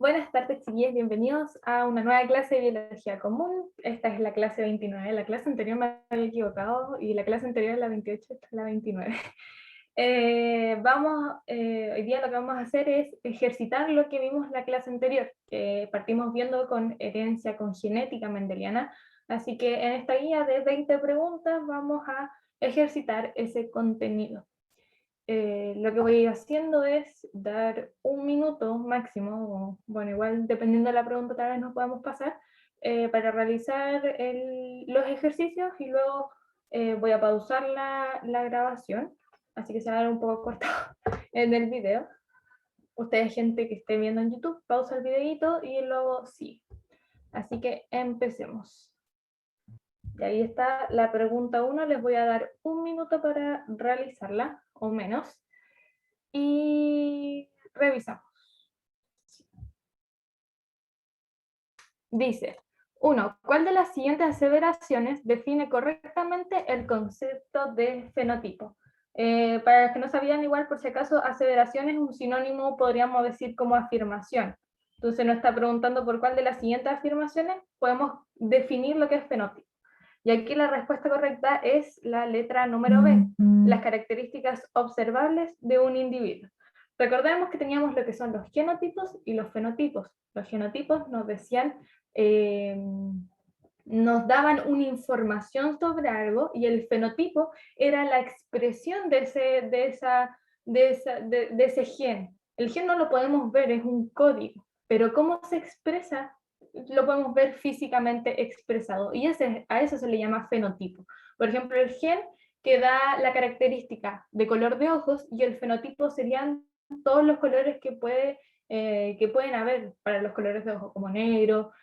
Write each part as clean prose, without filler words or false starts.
Buenas tardes, chiquillos, bienvenidos a una nueva clase de Biología Común. Esta es la clase 29, la clase anterior me había equivocado y la clase anterior es la 28, esta es la 29. Hoy día lo que vamos a hacer es ejercitar lo que vimos en la clase anterior, que partimos viendo con herencia, con genética mendeliana, así que en esta guía de 20 preguntas vamos a ejercitar ese contenido. Lo que voy a ir haciendo es dar un minuto máximo, o, bueno, igual dependiendo de la pregunta tal vez nos podamos pasar, para realizar los ejercicios y luego voy a pausar la grabación, así que se va a dar un poco corto en el video. Ustedes, gente que esté viendo en YouTube, pausa el videito y luego sí. Así que empecemos. Y ahí está la pregunta 1, les voy a dar un minuto para realizarla, o menos. Y revisamos. Dice, 1. ¿Cuál de las siguientes aseveraciones define correctamente el concepto de fenotipo? Para los que no sabían, igual por si acaso, aseveración es un sinónimo, podríamos decir, como afirmación. Entonces nos está preguntando por cuál de las siguientes afirmaciones podemos definir lo que es fenotipo. Y aquí la respuesta correcta es la letra número B, las características observables de un individuo. Recordemos que teníamos lo que son los genotipos y los fenotipos. Los genotipos nos decían, nos daban una información sobre algo, y el fenotipo era la expresión de ese gen. El gen no lo podemos ver, es un código, pero cómo se expresa lo podemos ver físicamente expresado, y a eso se le llama fenotipo. Por ejemplo, el gen que da la característica de color de ojos, y el fenotipo serían todos los colores que pueden haber para los colores de ojos, como negro,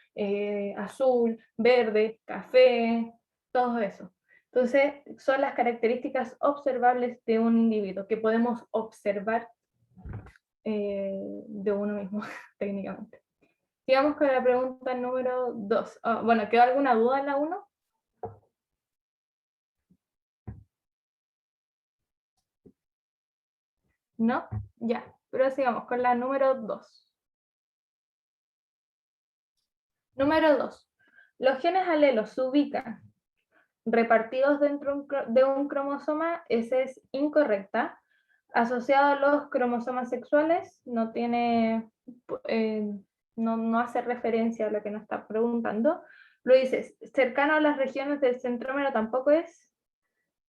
azul, verde, café, todo eso. Entonces, son las características observables de un individuo que podemos observar de uno mismo, técnicamente. Sigamos con la pregunta número 2. Bueno, ¿quedó alguna duda en la 1? ¿No? Ya, pero sigamos con la número 2. Número 2. Los genes alelos se ubican repartidos dentro de un cromosoma, esa es incorrecta. Asociado a los cromosomas sexuales, no hace referencia a lo que nos está preguntando. Lo dices, cercano a las regiones del centrómero tampoco es,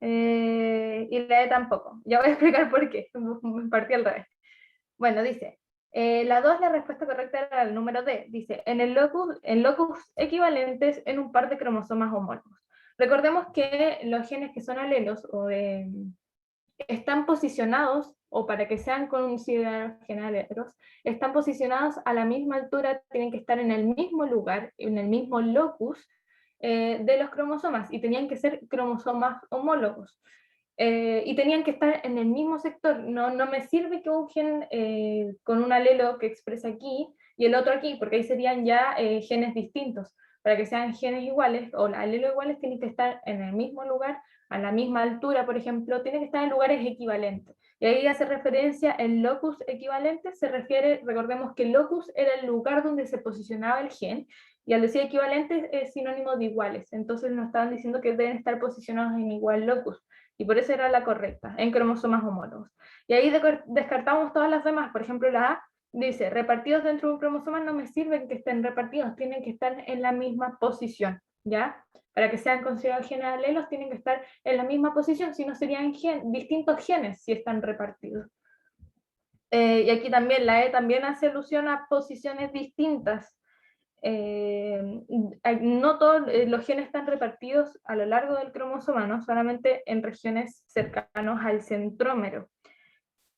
y la E tampoco. Ya voy a explicar por qué, me partí al revés. Bueno, dice, la 2, la respuesta correcta era el número D. Dice, en locus equivalentes en un par de cromosomas homólogos. Recordemos que los genes que son alelos están posicionados, o para que sean considerados genes alelos, están posicionados a la misma altura, tienen que estar en el mismo lugar, en el mismo locus de los cromosomas, y tenían que ser cromosomas homólogos. Y tenían que estar en el mismo sector. No me sirve que un gen con un alelo que expresa aquí y el otro aquí, porque ahí serían ya genes distintos. Para que sean genes iguales o alelos iguales, tienen que estar en el mismo lugar, a la misma altura, por ejemplo, tienen que estar en lugares equivalentes. Y ahí hace referencia el locus equivalente, se refiere, recordemos que el locus era el lugar donde se posicionaba el gen, y al decir equivalentes es sinónimo de iguales. Entonces nos estaban diciendo que deben estar posicionados en igual locus, y por eso era la correcta, en cromosomas homólogos. Y ahí descartamos todas las demás. Por ejemplo, la A dice, repartidos dentro de un cromosoma, no me sirven que estén repartidos, tienen que estar en la misma posición, ¿ya? Para que sean considerados genes alelos, tienen que estar en la misma posición, si no serían distintos genes si están repartidos. Y aquí también la E también hace alusión a posiciones distintas. No todos los genes están repartidos a lo largo del cromosoma, no solamente en regiones cercanos al centrómero.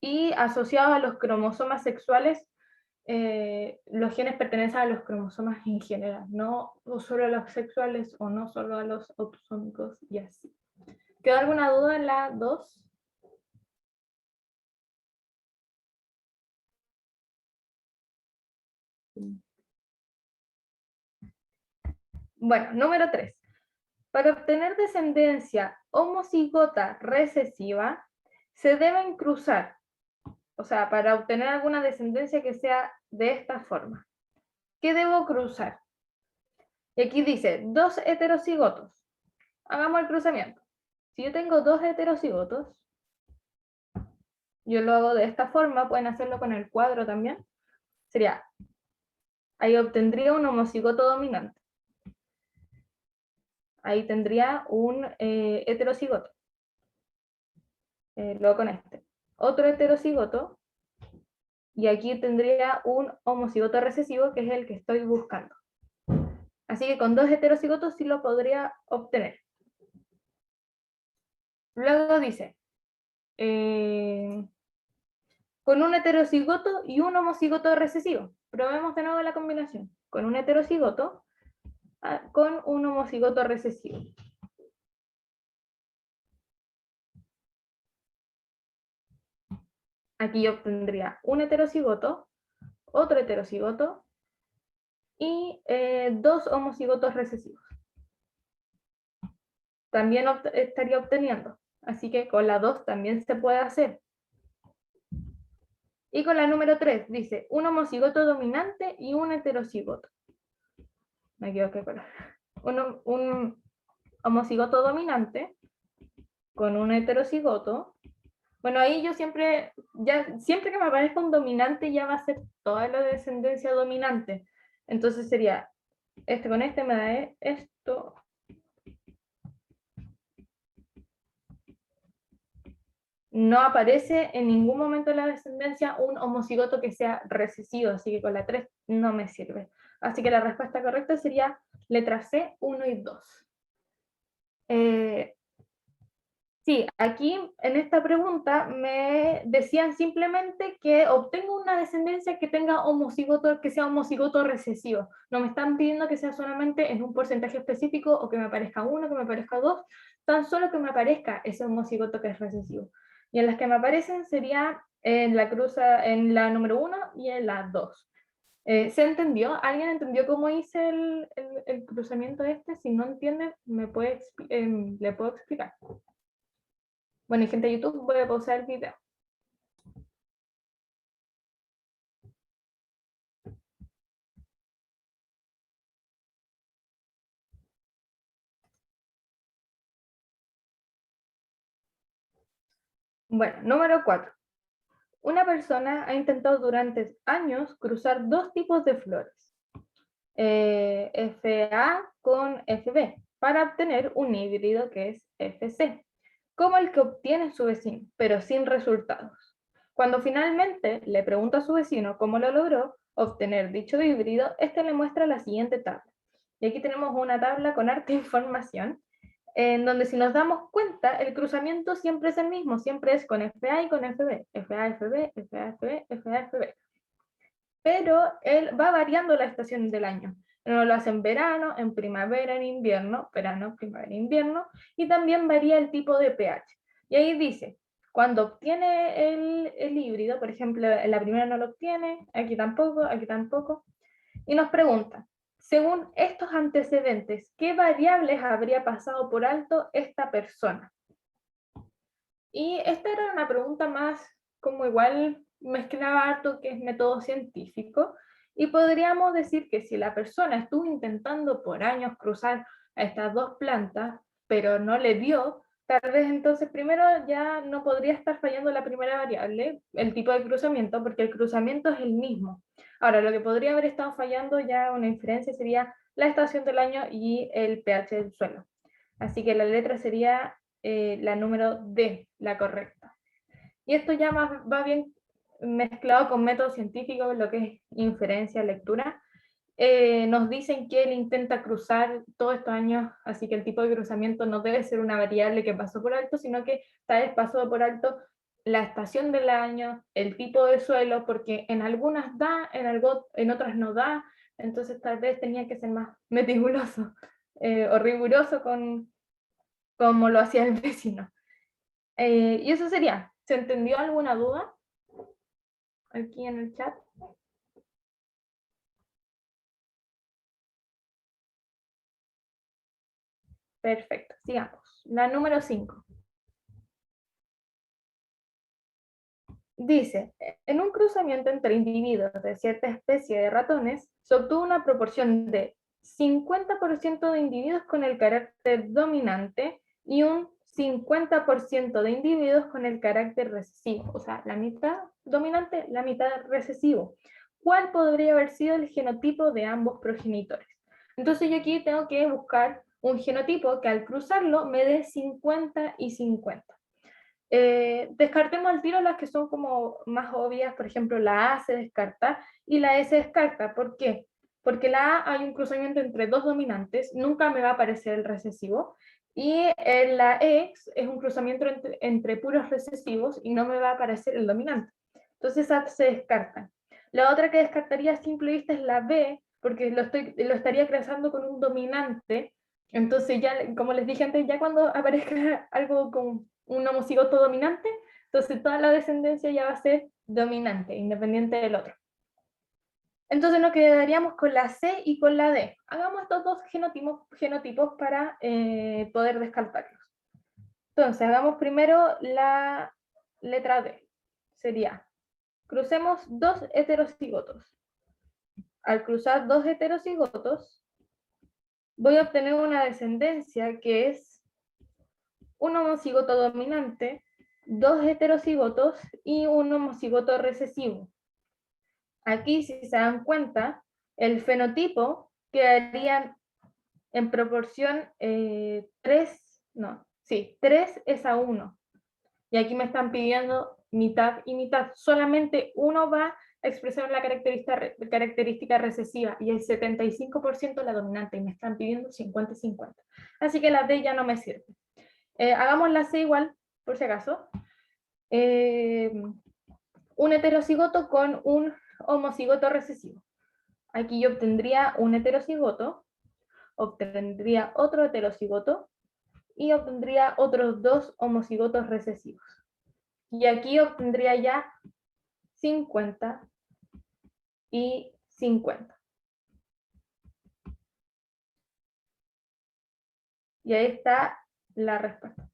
Y asociados a los cromosomas sexuales, los genes pertenecen a los cromosomas en general, no solo a los sexuales o no solo a los autosómicos y así. ¿Quedó alguna duda en la 2? Bueno, número 3. Para obtener descendencia homocigota recesiva, se deben cruzar, o sea, para obtener alguna descendencia que sea de esta forma. ¿Qué debo cruzar? Y aquí dice, 2 heterocigotos. Hagamos el cruzamiento. Si yo tengo 2 heterocigotos, yo lo hago de esta forma, pueden hacerlo con el cuadro también. Sería, ahí obtendría un homocigoto dominante. Ahí tendría un heterocigoto. Luego con este. Otro heterocigoto, y aquí tendría un homocigoto recesivo, que es el que estoy buscando. Así que con 2 heterocigotos sí lo podría obtener. Luego dice, con un heterocigoto y un homocigoto recesivo. Probemos de nuevo la combinación. Con un heterocigoto con un homocigoto recesivo. Aquí yo obtendría un heterocigoto, otro heterocigoto y 2 homocigotos recesivos. También estaría obteniendo. Así que con la 2 también se puede hacer. Y con la número 3 dice un homocigoto dominante y un heterocigoto. Me equivoqué, pero un homocigoto dominante con un heterocigoto. Bueno, ahí yo siempre que me aparezca un dominante ya va a ser toda la descendencia dominante. Entonces sería, este con este me da esto. No aparece en ningún momento de la descendencia un homocigoto que sea recesivo, así que con la 3 no me sirve. Así que la respuesta correcta sería letra C, 1 y 2. Sí, aquí en esta pregunta me decían simplemente que obtengo una descendencia que tenga homocigoto, que sea homocigoto recesivo. No me están pidiendo que sea solamente en un porcentaje específico o que me aparezca 1, que me aparezca 2, tan solo que me aparezca ese homocigoto que es recesivo. Y en las que me aparecen sería en en la número 1 y en la 2. ¿Se entendió? ¿Alguien entendió cómo hice el cruzamiento este? Si no entiende, le puedo explicar. Bueno, y gente de YouTube, voy a pausar el video. Bueno, número 4. Una persona ha intentado durante años cruzar 2 tipos de flores, FA con FB, para obtener un híbrido que es FC, como el que obtiene su vecino, pero sin resultados. Cuando finalmente le pregunta a su vecino cómo lo logró obtener dicho híbrido, este le muestra la siguiente tabla. Y aquí tenemos una tabla con harta información, en donde si nos damos cuenta, el cruzamiento siempre es el mismo, siempre es con FA y con FB, FA, FB, FA, FB, FA, FB. Pero él va variando la estación del año. Uno lo hace en verano, en primavera, en invierno, verano, primavera, invierno, y también varía el tipo de pH. Y ahí dice, cuando obtiene el híbrido, por ejemplo, en la primera no lo obtiene, aquí tampoco, y nos pregunta, según estos antecedentes, ¿qué variables habría pasado por alto esta persona? Y esta era una pregunta más como igual mezclaba harto que es método científico, y podríamos decir que si la persona estuvo intentando por años cruzar a estas 2 plantas, pero no le dio, tal vez entonces primero ya no podría estar fallando la primera variable, el tipo de cruzamiento, porque el cruzamiento es el mismo. Ahora, lo que podría haber estado fallando ya una inferencia sería la estación del año y el pH del suelo. Así que la letra sería la número D, la correcta. Y esto ya va bien mezclado con métodos científicos, lo que es inferencia, lectura. Nos dicen que él intenta cruzar todos estos años, así que el tipo de cruzamiento no debe ser una variable que pasó por alto, sino que tal vez pasó por alto la estación del año, el tipo de suelo, porque en algunas da, en otras no da, entonces tal vez tenía que ser más meticuloso o riguroso con como lo hacía el vecino. Y eso sería. ¿Se entendió alguna duda aquí en el chat? Perfecto, sigamos. La número 5. Dice, en un cruzamiento entre individuos de cierta especie de ratones, se obtuvo una proporción de 50% de individuos con el carácter dominante y un 50% de individuos con el carácter recesivo, o sea, la mitad dominante, la mitad recesivo. ¿Cuál podría haber sido el genotipo de ambos progenitores? Entonces yo aquí tengo que buscar un genotipo que al cruzarlo me dé 50 y 50. Descartemos al tiro las que son como más obvias, por ejemplo, la A se descarta y la E se descarta. ¿Por qué? Porque la A hay un cruzamiento entre dos dominantes, nunca me va a aparecer el recesivo, y en la E es un cruzamiento entre puros recesivos y no me va a aparecer el dominante. Entonces esa se descarta. La otra que descartaría a simple vista es la B, porque lo estaría cruzando con un dominante. Entonces ya, como les dije antes, ya cuando aparezca algo con un homocigoto dominante, entonces toda la descendencia ya va a ser dominante, independiente del otro. Entonces nos quedaríamos con la C y con la D. Hagamos estos dos genotipos para poder descartarlos. Entonces, hagamos primero la letra D. Sería, crucemos dos heterocigotos. Al cruzar dos heterocigotos, voy a obtener una descendencia que es un homocigoto dominante, dos heterocigotos y un homocigoto recesivo. Aquí, si se dan cuenta, el fenotipo quedaría en proporción 3:1. Y aquí me están pidiendo mitad y mitad. Solamente uno va a expresar la característica recesiva y el 75% la dominante. Y me están pidiendo 50 y 50. Así que la D ya no me sirve. Hagamos la C igual, por si acaso. Un heterocigoto con un homocigoto recesivo. Aquí yo obtendría un heterocigoto, obtendría otro heterocigoto y obtendría otros dos homocigotos recesivos. Y aquí obtendría ya 50 y 50. Y ahí está la respuesta.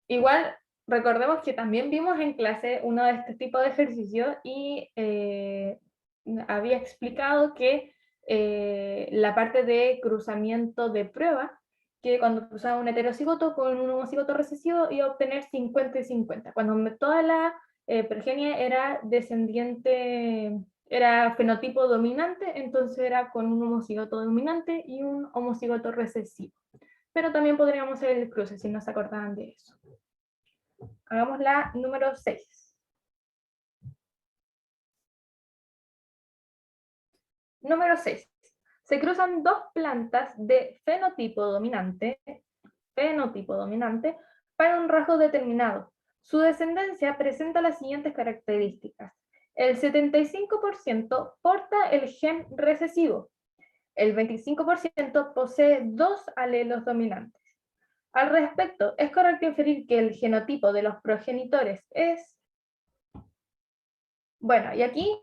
Igual, recordemos que también vimos en clase uno de este tipo de ejercicios y había explicado que la parte de cruzamiento de prueba, que cuando cruzaba un heterocigoto con un homocigoto recesivo iba a obtener 50 y 50. Cuando toda la progenie era descendiente, era fenotipo dominante, entonces era con un homocigoto dominante y un homocigoto recesivo. Pero también podríamos hacer el cruce si no se acordaban de eso. Hagamos la número 6. Número 6. Se cruzan dos plantas de fenotipo dominante para un rasgo determinado. Su descendencia presenta las siguientes características. El 75% porta el gen recesivo. El 25% posee dos alelos dominantes. Al respecto, es correcto inferir que el genotipo de los progenitores es... Bueno, y aquí,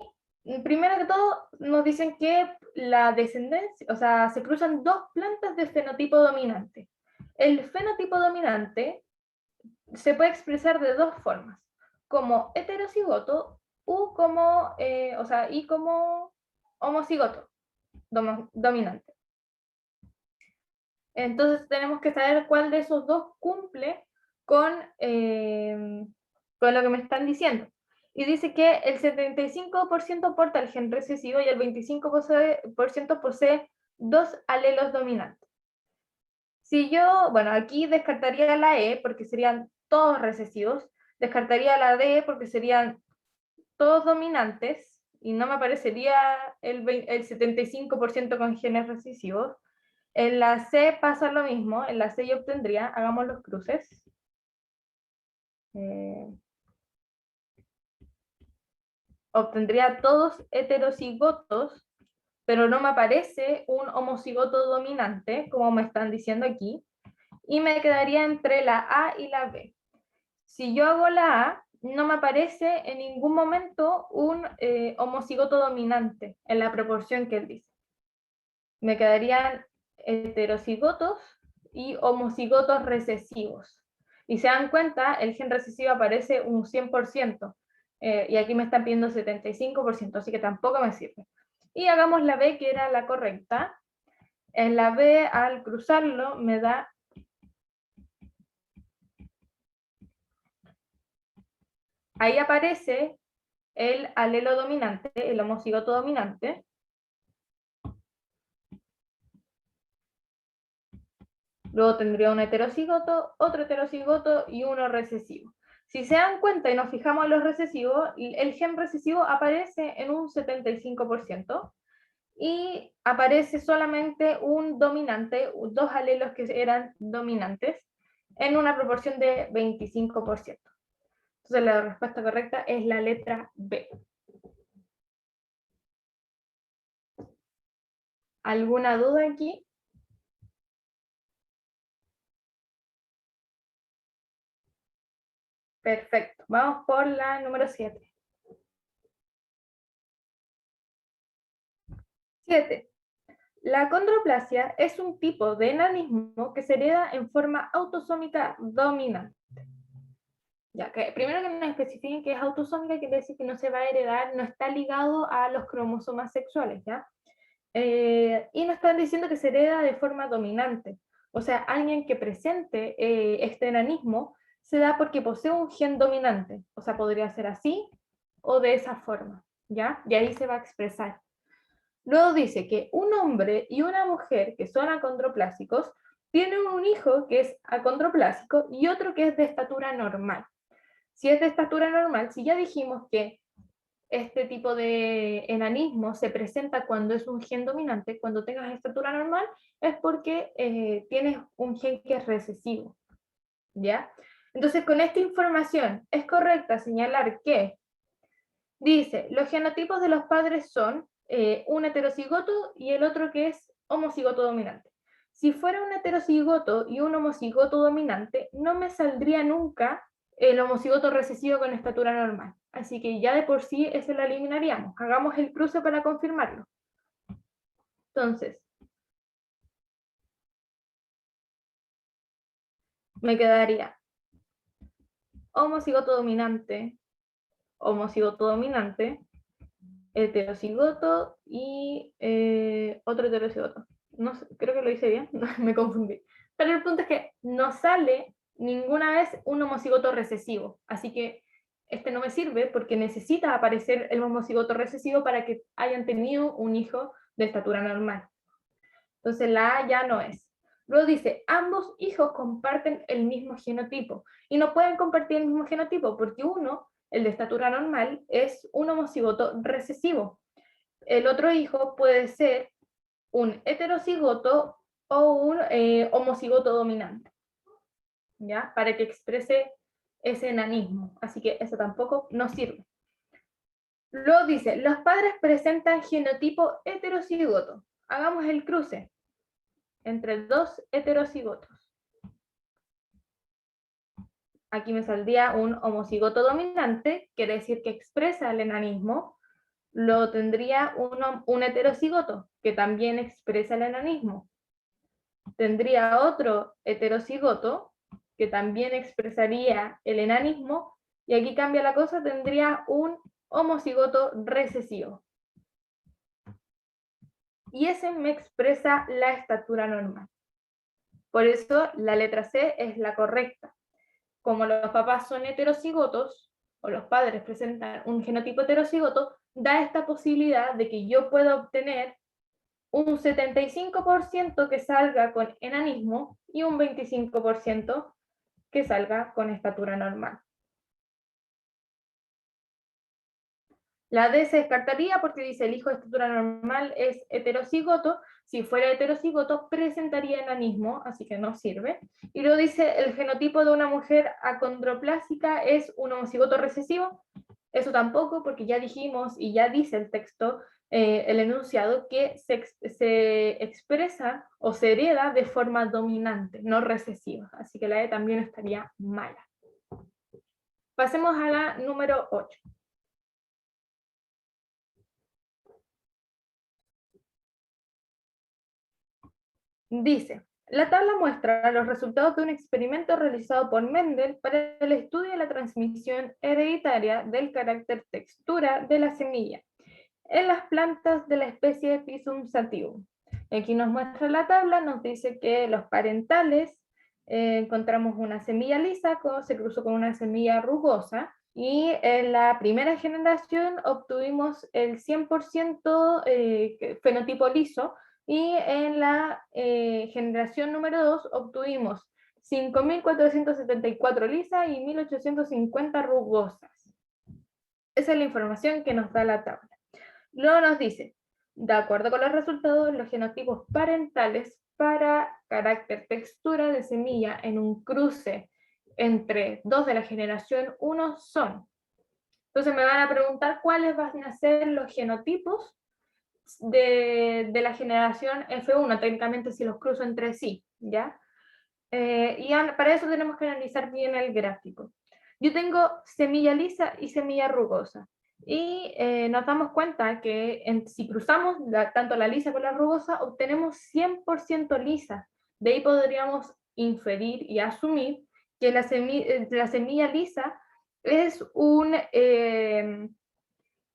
primero que todo, nos dicen que la descendencia, o sea, se cruzan dos plantas de fenotipo dominante. El fenotipo dominante se puede expresar de dos formas, como heterocigoto y como homocigoto dominante. Entonces tenemos que saber cuál de esos dos cumple con lo que me están diciendo. Y dice que el 75% porta el gen recesivo y el 25% posee dos alelos dominantes. Si yo, bueno, aquí descartaría la E porque serían todos recesivos, descartaría la D porque serían todos dominantes y no me aparecería el 75% con genes recesivos. En la C pasa lo mismo, en la C yo obtendría, hagamos los cruces. Obtendría todos heterocigotos, pero no me aparece un homocigoto dominante, como me están diciendo aquí, y me quedaría entre la A y la B. Si yo hago la A, no me aparece en ningún momento un homocigoto dominante en la proporción que él dice. Me quedarían heterocigotos y homocigotos recesivos. Y se dan cuenta, el gen recesivo aparece un 100%, y aquí me están pidiendo 75%, así que tampoco me sirve. Y hagamos la B, que era la correcta. En la B, al cruzarlo, me da ahí aparece el alelo dominante, el homocigoto dominante. Luego tendría un heterocigoto, otro heterocigoto y uno recesivo. Si se dan cuenta y nos fijamos en los recesivos, el gen recesivo aparece en un 75% y aparece solamente un dominante, dos alelos que eran dominantes, en una proporción de 25%. Entonces la respuesta correcta es la letra B. ¿Alguna duda aquí? Perfecto. Vamos por la número 7. 7. La acondroplasia es un tipo de enanismo que se hereda en forma autosómica dominante. Ya, que primero que nos especifiquen que es autosómica, quiere decir que no se va a heredar, no está ligado a los cromosomas sexuales, ¿ya? Y nos están diciendo que se hereda de forma dominante. O sea, alguien que presente este enanismo se da porque posee un gen dominante. O sea, podría ser así o de esa forma, ¿ya? Y ahí se va a expresar. Luego dice que un hombre y una mujer que son acondroplásicos tienen un hijo que es acondroplásico y otro que es de estatura normal. Si es de estatura normal, si ya dijimos que este tipo de enanismo se presenta cuando es un gen dominante, cuando tengas estatura normal, es porque tienes un gen que es recesivo, ¿ya? Entonces, con esta información, es correcta señalar que dice, los genotipos de los padres son un heterocigoto y el otro que es homocigoto dominante. Si fuera un heterocigoto y un homocigoto dominante, no me saldría nunca el homocigoto recesivo con estatura normal. Así que ya de por sí ese lo eliminaríamos. Hagamos el cruce para confirmarlo. Entonces, me quedaría homocigoto dominante, homocigoto dominante, heterocigoto y otro heterocigoto. No sé, creo que lo hice bien, me confundí. Pero el punto es que no sale ninguna vez un homocigoto recesivo, así que este no me sirve porque necesita aparecer el homocigoto recesivo para que hayan tenido un hijo de estatura normal. Entonces la A ya no es. Luego dice, ambos hijos comparten el mismo genotipo. Y no pueden compartir el mismo genotipo porque uno, el de estatura normal, es un homocigoto recesivo. El otro hijo puede ser un heterocigoto o un homocigoto dominante, ¿ya? Para que exprese ese enanismo. Así que eso tampoco nos sirve. Luego dice, los padres presentan genotipo heterocigoto. Hagamos el cruce entre dos heterocigotos. Aquí me saldría un homocigoto dominante, quiere decir que expresa el enanismo. Lo tendría un heterocigoto, que también expresa el enanismo. Tendría otro heterocigoto, que también expresaría el enanismo. Y aquí cambia la cosa, tendría un homocigoto recesivo. Y ese me expresa la estatura normal. Por eso la letra C es la correcta. Como los papás son heterocigotos, o los padres presentan un genotipo heterocigoto, da esta posibilidad de que yo pueda obtener un 75% que salga con enanismo y un 25% que salga con estatura normal. La D se descartaría porque dice el hijo de estatura normal es heterocigoto. Si fuera heterocigoto, presentaría enanismo, así que no sirve. Y luego dice el genotipo de una mujer acondroplásica es un homocigoto recesivo. Eso tampoco, porque ya dijimos y ya dice el texto, el enunciado, que se expresa o se hereda de forma dominante, no recesiva. Así que la E también estaría mala. Pasemos a la número 8. Dice, La tabla muestra los resultados de un experimento realizado por Mendel para el estudio de la transmisión hereditaria del carácter textura de la semilla en las plantas de la especie Pisum sativum. Aquí nos muestra la tabla, nos dice que los parentales encontramos una semilla lisa, se cruzó con una semilla rugosa, y en la primera generación obtuvimos el 100% fenotipo liso, y en la generación número 2 obtuvimos 5.474 lisas y 1.850 rugosas. Esa es la información que nos da la tabla. Luego nos dice, de acuerdo con los resultados, los genotipos parentales para carácter textura de semilla en un cruce entre dos de la generación 1 son. Entonces me van a preguntar cuáles van a ser los genotipos de la generación F1, técnicamente si los cruzo entre sí, ¿ya? Y para eso tenemos que analizar bien el gráfico. Yo tengo semilla lisa y semilla rugosa. Y nos damos cuenta que si cruzamos tanto la lisa con la rugosa, obtenemos 100% lisa. De ahí podríamos inferir y asumir que la semilla lisa es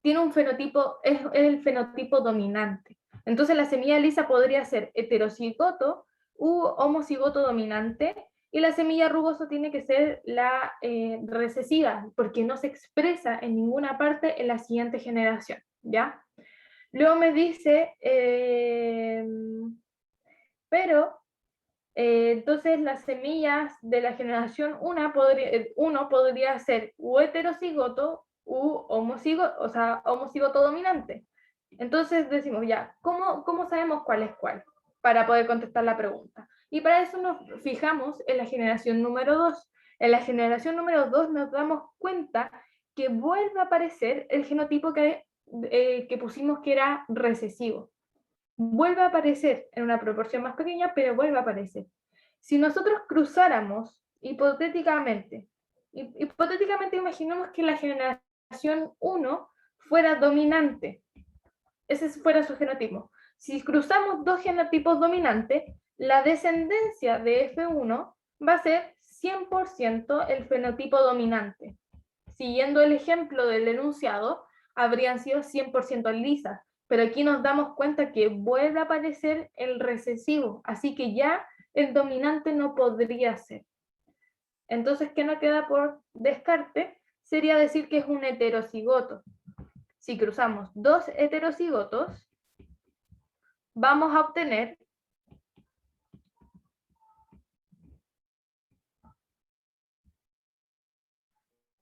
tiene un fenotipo, es el fenotipo dominante. Entonces la semilla lisa podría ser heterocigoto u homocigoto dominante, y la semilla rugosa tiene que ser la recesiva, porque no se expresa en ninguna parte en la siguiente generación, ¿ya? Luego me dice, pero entonces las semillas de la generación 1 podría ser u heterocigoto u homocigoto, o sea, homocigoto dominante. Entonces decimos ya, ¿cómo sabemos cuál es cuál? Para poder contestar la pregunta. Y para eso nos fijamos en la generación número 2. En la generación número 2 nos damos cuenta que vuelve a aparecer el genotipo que pusimos que era recesivo. Vuelve a aparecer en una proporción más pequeña, pero vuelve a aparecer. Si nosotros cruzáramos hipotéticamente imaginemos que la generación 1 fuera dominante, ese fuera su genotipo. Si cruzamos dos genotipos dominantes, la descendencia de F1 va a ser 100% el fenotipo dominante. Siguiendo el ejemplo del enunciado, habrían sido 100% lisas, pero aquí nos damos cuenta que vuelve a aparecer el recesivo, así que ya el dominante no podría ser. Entonces, ¿qué nos queda por descarte? Sería decir que es un heterocigoto. Si cruzamos dos heterocigotos, vamos a obtener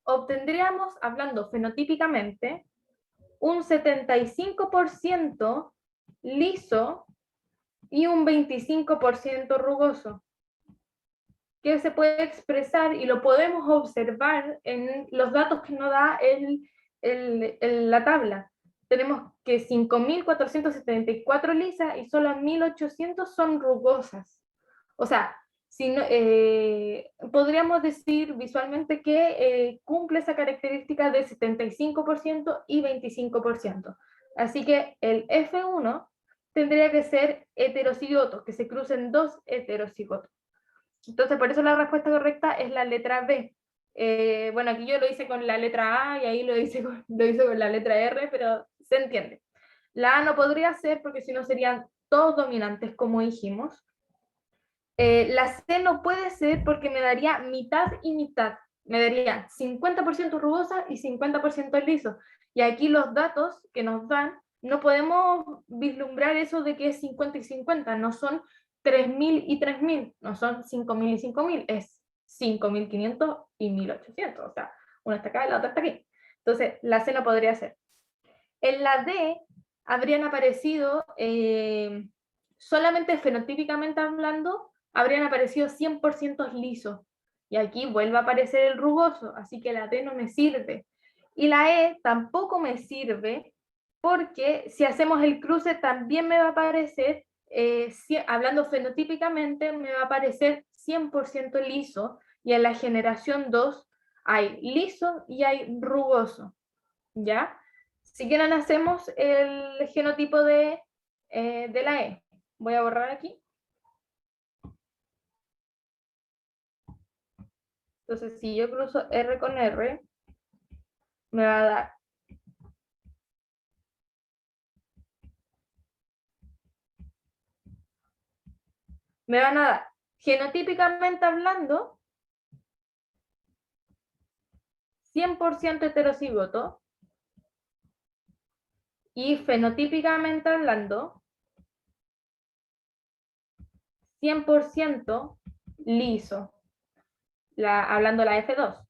obtendríamos, hablando fenotípicamente, un 75% liso y un 25% rugoso, que se puede expresar y lo podemos observar en los datos que nos da la tabla. Tenemos que 5.474 lisas y solo 1.800 son rugosas. O sea, si no, podríamos decir visualmente que cumple esa característica de 75% y 25%. Así que el F1 tendría que ser heterocigoto, que se crucen dos heterocigotos. Entonces, por eso la respuesta correcta es la letra B. Bueno, aquí yo lo hice con la letra A y ahí lo hice con la letra R, pero se entiende. La A no podría ser porque si no serían todos dominantes, como dijimos. La C no puede ser porque me daría mitad y mitad. Me daría 50% rugosa y 50% liso. Y aquí los datos que nos dan, no podemos vislumbrar eso de que es 50 y 50. No son 3.000 y 3.000. No son 5.000 y 5.000. Es 5.500 y 1.800. O sea, una está acá y la otra está aquí. Entonces, la C no podría ser. En la D habrían aparecido, solamente fenotípicamente hablando, habrían aparecido 100% lisos. Y aquí vuelve a aparecer el rugoso, así que la D no me sirve. Y la E tampoco me sirve porque si hacemos el cruce también me va a aparecer, hablando fenotípicamente, me va a aparecer 100% liso, y en la generación 2 hay liso y hay rugoso, ¿ya? Si quieren hacemos el genotipo de la E. Voy a borrar aquí. Entonces, si yo cruzo R con R, me va a dar genotípicamente hablando, 100% heterocigoto, y fenotípicamente hablando, 100% liso, hablando la F2.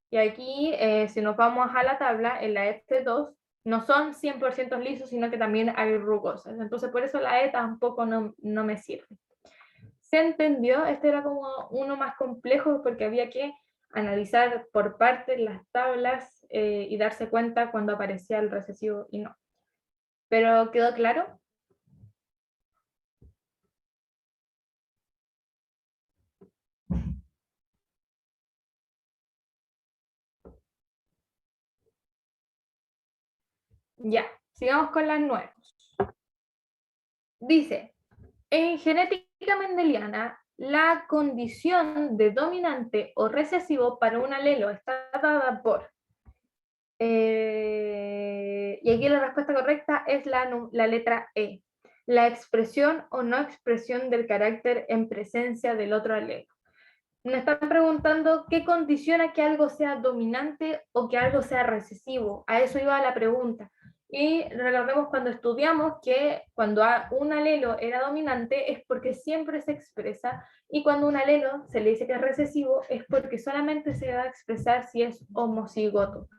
Y aquí, si nos vamos a la tabla, en la F2 no son 100% lisos, sino que también hay rugosas. Entonces, por eso la E tampoco no me sirve. ¿Se entendió? Este era como uno más complejo porque había que analizar por partes las tablas y darse cuenta cuando aparecía el recesivo y no. ¿Pero quedó claro? Ya, sigamos con las nuevas. Dice, en genética mendeliana, la condición de dominante o recesivo para un alelo está dada por... y aquí la respuesta correcta es la letra E. La expresión o no expresión del carácter en presencia del otro alelo. Me están preguntando qué condiciona que algo sea dominante o que algo sea recesivo. A eso iba la pregunta. Y recordemos cuando estudiamos que cuando un alelo era dominante es porque siempre se expresa, y cuando un alelo se le dice que es recesivo es porque solamente se va a expresar si es homocigoto.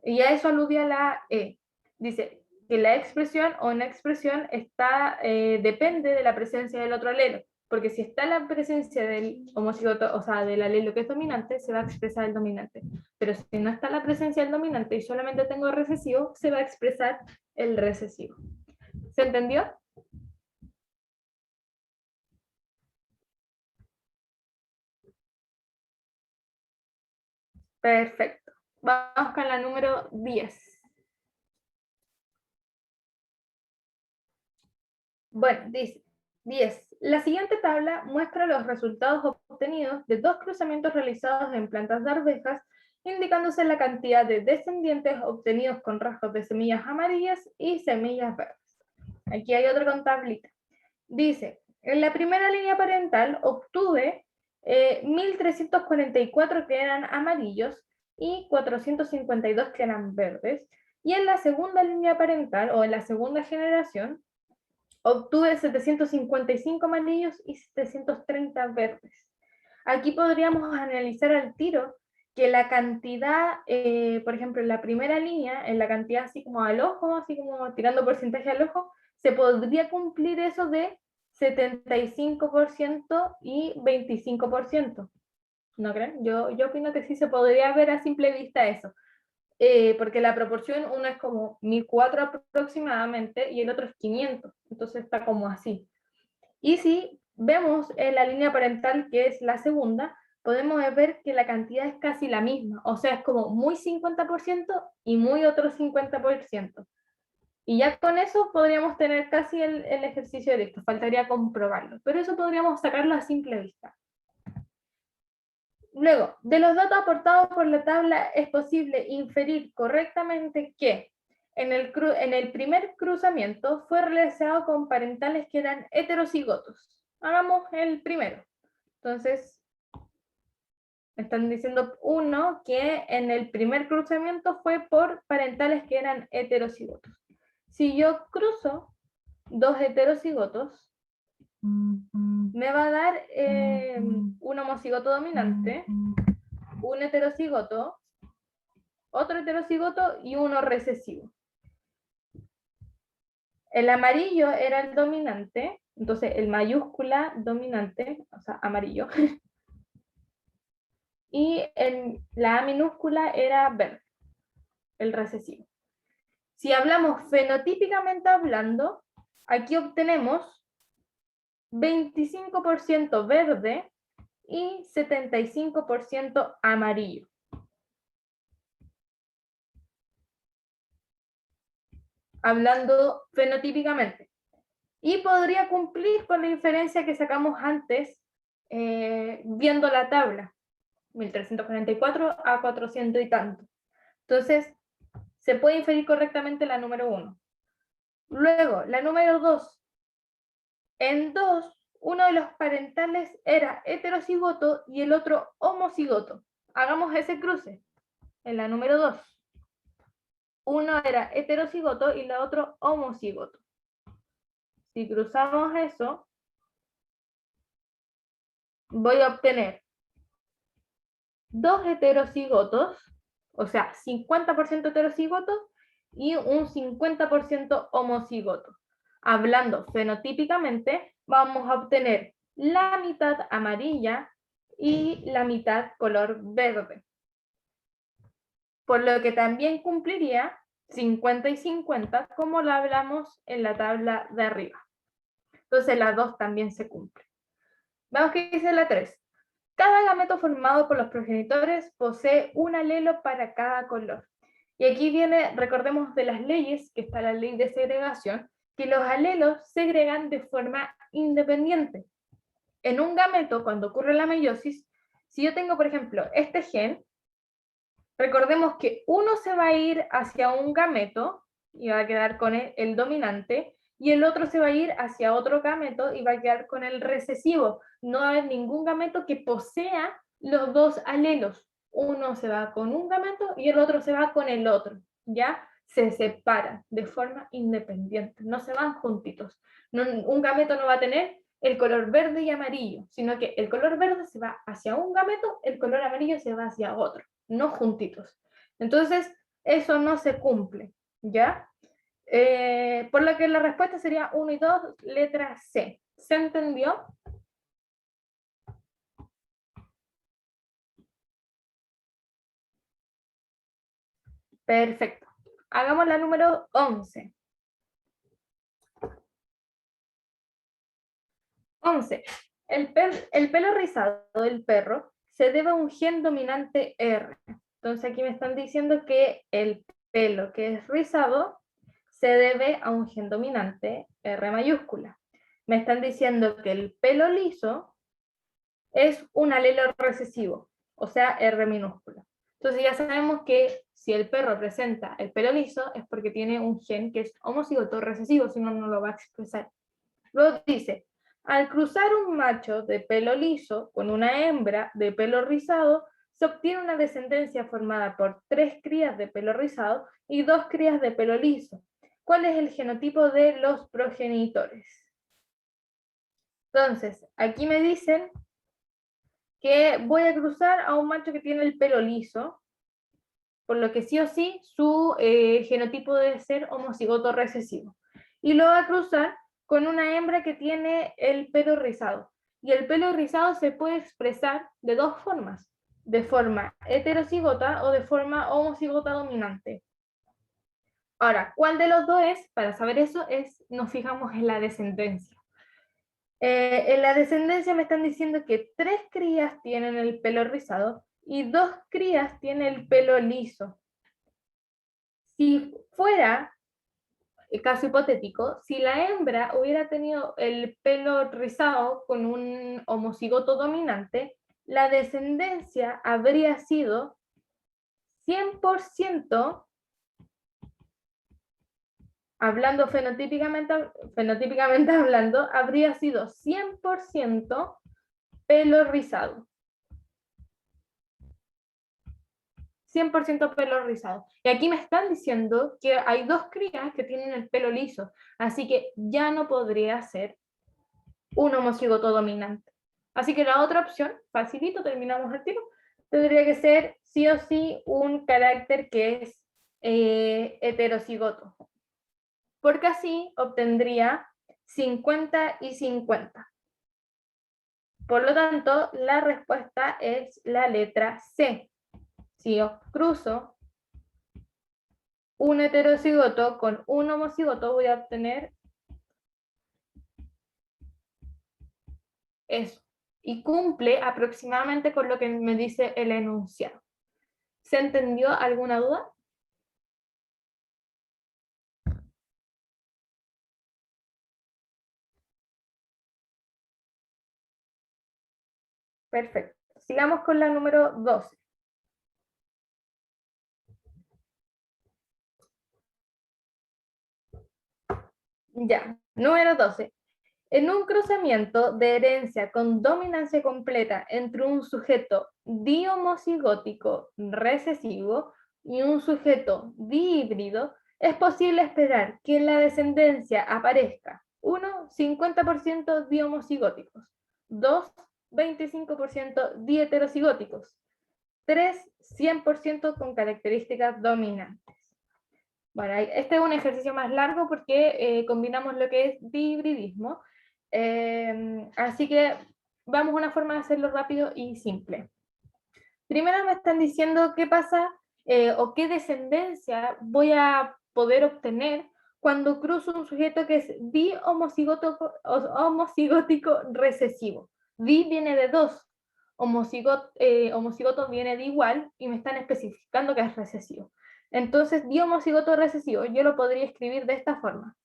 Y a eso aludía la E. Dice que la expresión o no expresión depende de la presencia del otro alelo. Porque si está la presencia del homocigoto, o sea, del alelo que es dominante, se va a expresar el dominante. Pero si no está la presencia del dominante y solamente tengo recesivo, se va a expresar el recesivo. ¿Se entendió? Perfecto. Vamos con la número 10. Bueno, dice 10. La siguiente tabla muestra los resultados obtenidos de dos cruzamientos realizados en plantas de arvejas, indicándose la cantidad de descendientes obtenidos con rasgos de semillas amarillas y semillas verdes. Aquí hay otra con tablita. Dice, en la primera línea parental obtuve 1.344 que eran amarillos y 452 que eran verdes. Y en la segunda línea parental, o en la segunda generación, obtuve 755 amarillos y 730 verdes. Aquí podríamos analizar al tiro que la cantidad, por ejemplo, en la primera línea, en la cantidad así como al ojo, así como tirando porcentaje al ojo, se podría cumplir eso de 75% y 25%. ¿No creen? Yo opino que sí se podría ver a simple vista eso. Porque la proporción, uno es como 1.004 aproximadamente y el otro es 500, entonces está como así. Y si vemos en la línea parental, que es la segunda, podemos ver que la cantidad es casi la misma, o sea, es como muy 50% y muy otro 50%. Y ya con eso podríamos tener casi el ejercicio directo, faltaría comprobarlo, pero eso podríamos sacarlo a simple vista. Luego, de los datos aportados por la tabla es posible inferir correctamente que en el primer cruzamiento fue realizado con parentales que eran heterocigotos. Hagamos el primero. Entonces, me están diciendo uno que en el primer cruzamiento fue por parentales que eran heterocigotos. Si yo cruzo dos heterocigotos, me va a dar un homocigoto dominante, un heterocigoto, otro heterocigoto y uno recesivo. El amarillo era el dominante, entonces el mayúscula dominante, o sea, amarillo, y la A minúscula era verde, el recesivo. Si hablamos fenotípicamente hablando, aquí obtenemos 25% verde y 75% amarillo. Hablando fenotípicamente. Y podría cumplir con la inferencia que sacamos antes viendo la tabla. 1344 a 400 y tanto. Entonces, se puede inferir correctamente la número 1. Luego, la número 2. En 2, uno de los parentales era heterocigoto y el otro homocigoto. Hagamos ese cruce. En la número 2, uno era heterocigoto y la otro homocigoto. Si cruzamos eso, voy a obtener 2 heterocigotos, o sea, 50% heterocigotos y un 50% homocigoto. Hablando fenotípicamente, vamos a obtener la mitad amarilla y la mitad color verde. Por lo que también cumpliría 50 y 50, como lo hablamos en la tabla de arriba. Entonces la 2 también se cumple. Vamos que dice la 3. Cada gameto formado por los progenitores posee un alelo para cada color. Y aquí viene, recordemos de las leyes, que está la ley de segregación, que los alelos segregan de forma independiente. En un gameto, cuando ocurre la meiosis, si yo tengo, por ejemplo, este gen, recordemos que uno se va a ir hacia un gameto y va a quedar con el dominante, y el otro se va a ir hacia otro gameto y va a quedar con el recesivo. No hay ningún gameto que posea los dos alelos. Uno se va con un gameto y el otro se va con el otro. ¿Ya? Se separan de forma independiente, no se van juntitos. No, un gameto no va a tener el color verde y amarillo, sino que el color verde se va hacia un gameto, el color amarillo se va hacia otro, no juntitos. Entonces, eso no se cumple, ¿ya? Por lo que la respuesta sería 1 y 2, letra C. ¿Se entendió? Perfecto. Hagamos la número 11. 11. El pelo rizado del perro se debe a un gen dominante R. Entonces aquí me están diciendo que el pelo que es rizado se debe a un gen dominante R mayúscula. Me están diciendo que el pelo liso es un alelo recesivo, o sea, R minúscula. Entonces ya sabemos que si el perro presenta el pelo liso es porque tiene un gen que es homocigoto recesivo, si no, no lo va a expresar. Luego dice, al cruzar un macho de pelo liso con una hembra de pelo rizado, se obtiene una descendencia formada por 3 crías de pelo rizado y 2 crías de pelo liso. ¿Cuál es el genotipo de los progenitores? Entonces, aquí me dicen que voy a cruzar a un macho que tiene el pelo liso, por lo que sí o sí su genotipo debe ser homocigoto recesivo. Y lo voy a cruzar con una hembra que tiene el pelo rizado. Y el pelo rizado se puede expresar de dos formas, de forma heterocigota o de forma homocigota dominante. Ahora, ¿cuál de los dos es? Para saber eso, nos fijamos en la descendencia. En la descendencia me están diciendo que 3 crías tienen el pelo rizado y 2 crías tienen el pelo liso. Si fuera, caso hipotético, si la hembra hubiera tenido el pelo rizado con un homocigoto dominante, la descendencia habría sido 100%, hablando fenotípicamente hablando, habría sido 100% pelo rizado. 100% pelo rizado. Y aquí me están diciendo que hay 2 crías que tienen el pelo liso, así que ya no podría ser un homocigoto dominante. Así que la otra opción, facilito, terminamos el tiro, tendría que ser sí o sí un carácter que es heterocigoto, porque así obtendría 50 y 50. Por lo tanto, la respuesta es la letra C. Si yo cruzo un heterocigoto con un homocigoto, voy a obtener eso. Y cumple aproximadamente con lo que me dice el enunciado. ¿Se entendió alguna duda? Perfecto. sigamos con la número 12. Ya, número 12. En un cruzamiento de herencia con dominancia completa entre un sujeto dihomocigótico recesivo y un sujeto dihíbrido, es posible esperar que en la descendencia aparezca 1, 50% dihomocigóticos, 2, 25% diheterocigóticos, 3, 100% con características dominantes. Bueno, este es un ejercicio más largo porque combinamos lo que es dihibridismo. Así que vamos a una forma de hacerlo rápido y simple. Primero me están diciendo qué pasa o qué descendencia voy a poder obtener cuando cruzo un sujeto que es homocigótico recesivo. Di viene de 2, homocigoto viene de igual y me están especificando que es recesivo. Entonces, dihomocigoto recesivo, yo lo podría escribir de esta forma.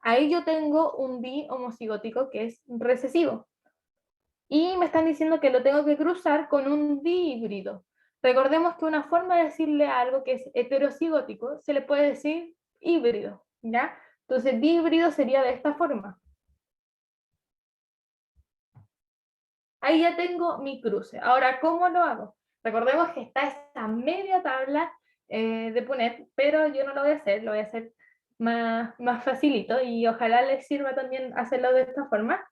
Ahí yo tengo un dihomocigótico que es recesivo. Y me están diciendo que lo tengo que cruzar con un dihíbrido. Recordemos que una forma de decirle a algo que es heterocigótico se le puede decir híbrido, ¿ya? Entonces, dihíbrido sería de esta forma. Ahí ya tengo mi cruce. Ahora, ¿cómo lo hago? Recordemos que está esta media tabla de Punnett, pero yo no lo voy a hacer, lo voy a hacer más facilito y ojalá les sirva también hacerlo de esta forma,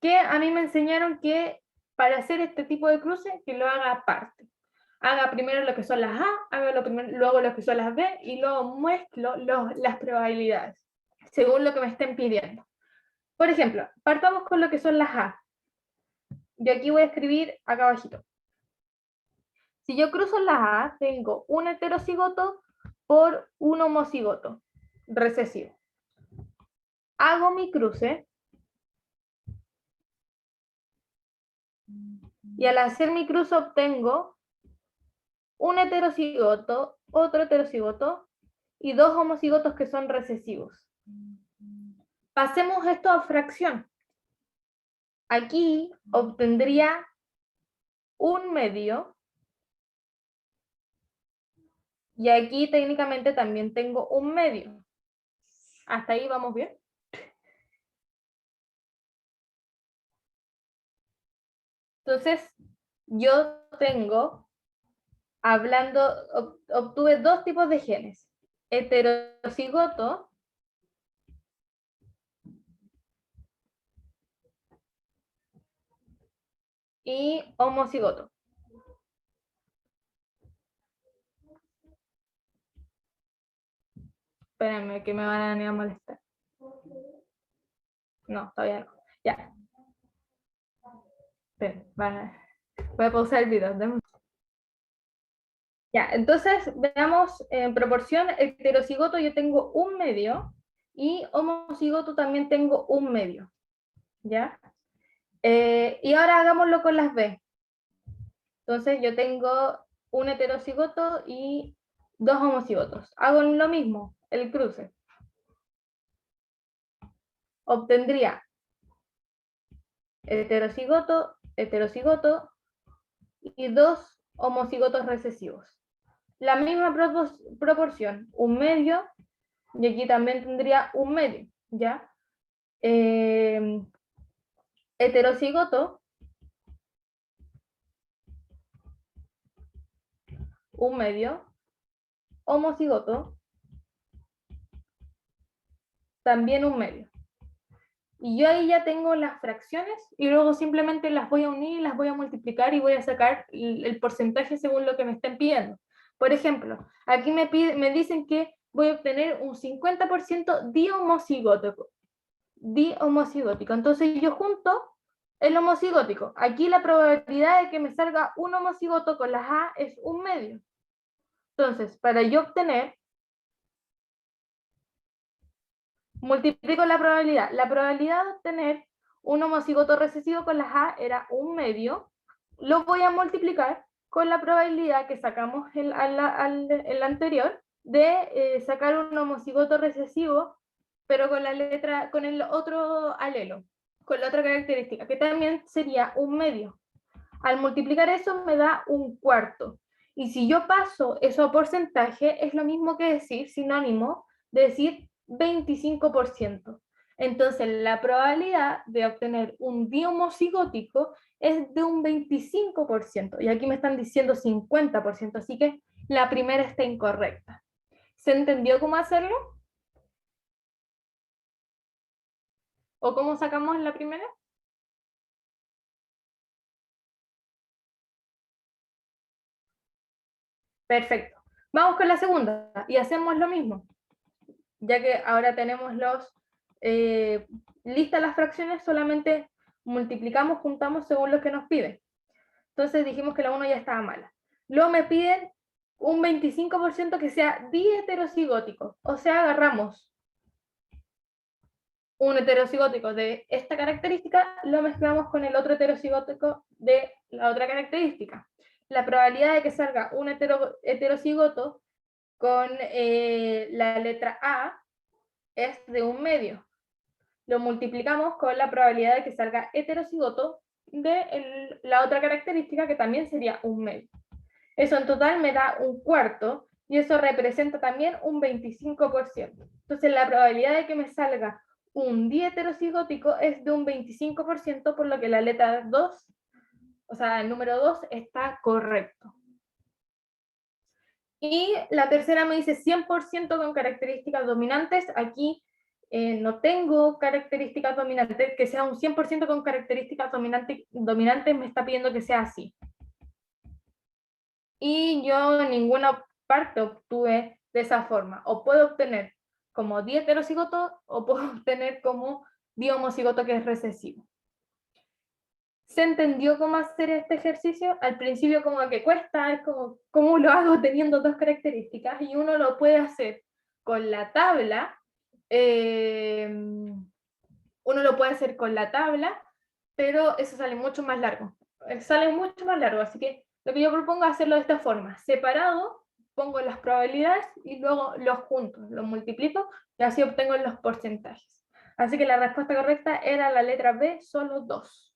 que a mí me enseñaron que para hacer este tipo de cruce, que lo haga aparte. Haga primero lo que son las A, luego lo que son las B y luego muestro las probabilidades, según lo que me estén pidiendo. Por ejemplo, partamos con lo que son las A. Yo aquí voy a escribir acá abajito. Si yo cruzo las A, tengo un heterocigoto por un homocigoto recesivo. Hago mi cruce y al hacer mi cruce obtengo un heterocigoto, otro heterocigoto y 2 homocigotos que son recesivos. Pasemos esto a fracción. Aquí obtendría un medio y aquí técnicamente también tengo un medio. ¿Hasta ahí vamos bien? Entonces, yo tengo, obtuve 2 tipos de genes, heterocigoto y homocigoto. Espérenme que me van a venir a molestar. No, todavía no. Ya. Esperen, voy a pausar el video. Ya, entonces veamos en proporción, heterocigoto yo tengo un medio y homocigoto también tengo un medio. ¿Ya? Y ahora hagámoslo con las B. Entonces yo tengo un heterocigoto y 2 homocigotos. Hago lo mismo, el cruce. Obtendría heterocigoto, heterocigoto y 2 homocigotos recesivos. La misma proporción, un medio, y aquí también tendría un medio, ¿ya? Heterocigoto, un medio, homocigoto, también un medio. Y yo ahí ya tengo las fracciones y luego simplemente las voy a unir, las voy a multiplicar y voy a sacar el porcentaje según lo que me estén pidiendo. Por ejemplo, aquí me dicen que voy a obtener un 50% dihomocigótico. Entonces yo junto el homocigótico. Aquí la probabilidad de que me salga un homocigoto con las A es un medio. Entonces, para yo obtener, multiplico la probabilidad. La probabilidad de obtener un homocigoto recesivo con las A era un medio. Lo voy a multiplicar con la probabilidad que sacamos en la anterior de sacar un homocigoto recesivo, pero con la letra, con el otro alelo, con la otra característica, que también sería un medio. Al multiplicar eso me da un cuarto. Y si yo paso eso a porcentaje, es lo mismo que decir, sinónimo, de decir 25%. Entonces, la probabilidad de obtener un diomocigótico es de un 25%. Y aquí me están diciendo 50%, así que la primera está incorrecta. ¿Se entendió cómo hacerlo? ¿O cómo sacamos la primera? Perfecto. Vamos con la segunda y hacemos lo mismo. Ya que ahora tenemos listas las fracciones, solamente multiplicamos, juntamos según lo que nos piden. Entonces dijimos que la 1 ya estaba mala. Luego me piden un 25% que sea diheterocigótico. O sea, agarramos un heterocigótico de esta característica, lo mezclamos con el otro heterocigótico de la otra característica. La probabilidad de que salga un heterocigoto con la letra A es de un medio. Lo multiplicamos con la probabilidad de que salga heterocigoto de la otra característica, que también sería un medio. Eso en total me da un cuarto, y eso representa también un 25%. Entonces la probabilidad de que me salga un diheterocigótico es de un 25%, por lo que la letra 2, o sea, el número 2 está correcto. Y la tercera me dice 100% con características dominantes. Aquí no tengo características dominantes. Que sea un 100% con características dominantes me está pidiendo que sea así. Y yo en ninguna parte obtuve de esa forma. O puedo obtener como diheterocigoto o puedo obtener como diomocigoto, que es recesivo. ¿Se entendió cómo hacer este ejercicio? Al principio como que cuesta, es como cómo lo hago teniendo dos características, y uno lo puede hacer con la tabla, pero eso sale mucho más largo. Así que lo que yo propongo es hacerlo de esta forma, separado, pongo las probabilidades y luego los junto, los multiplico y así obtengo los porcentajes. Así que la respuesta correcta era la letra B, solo 2.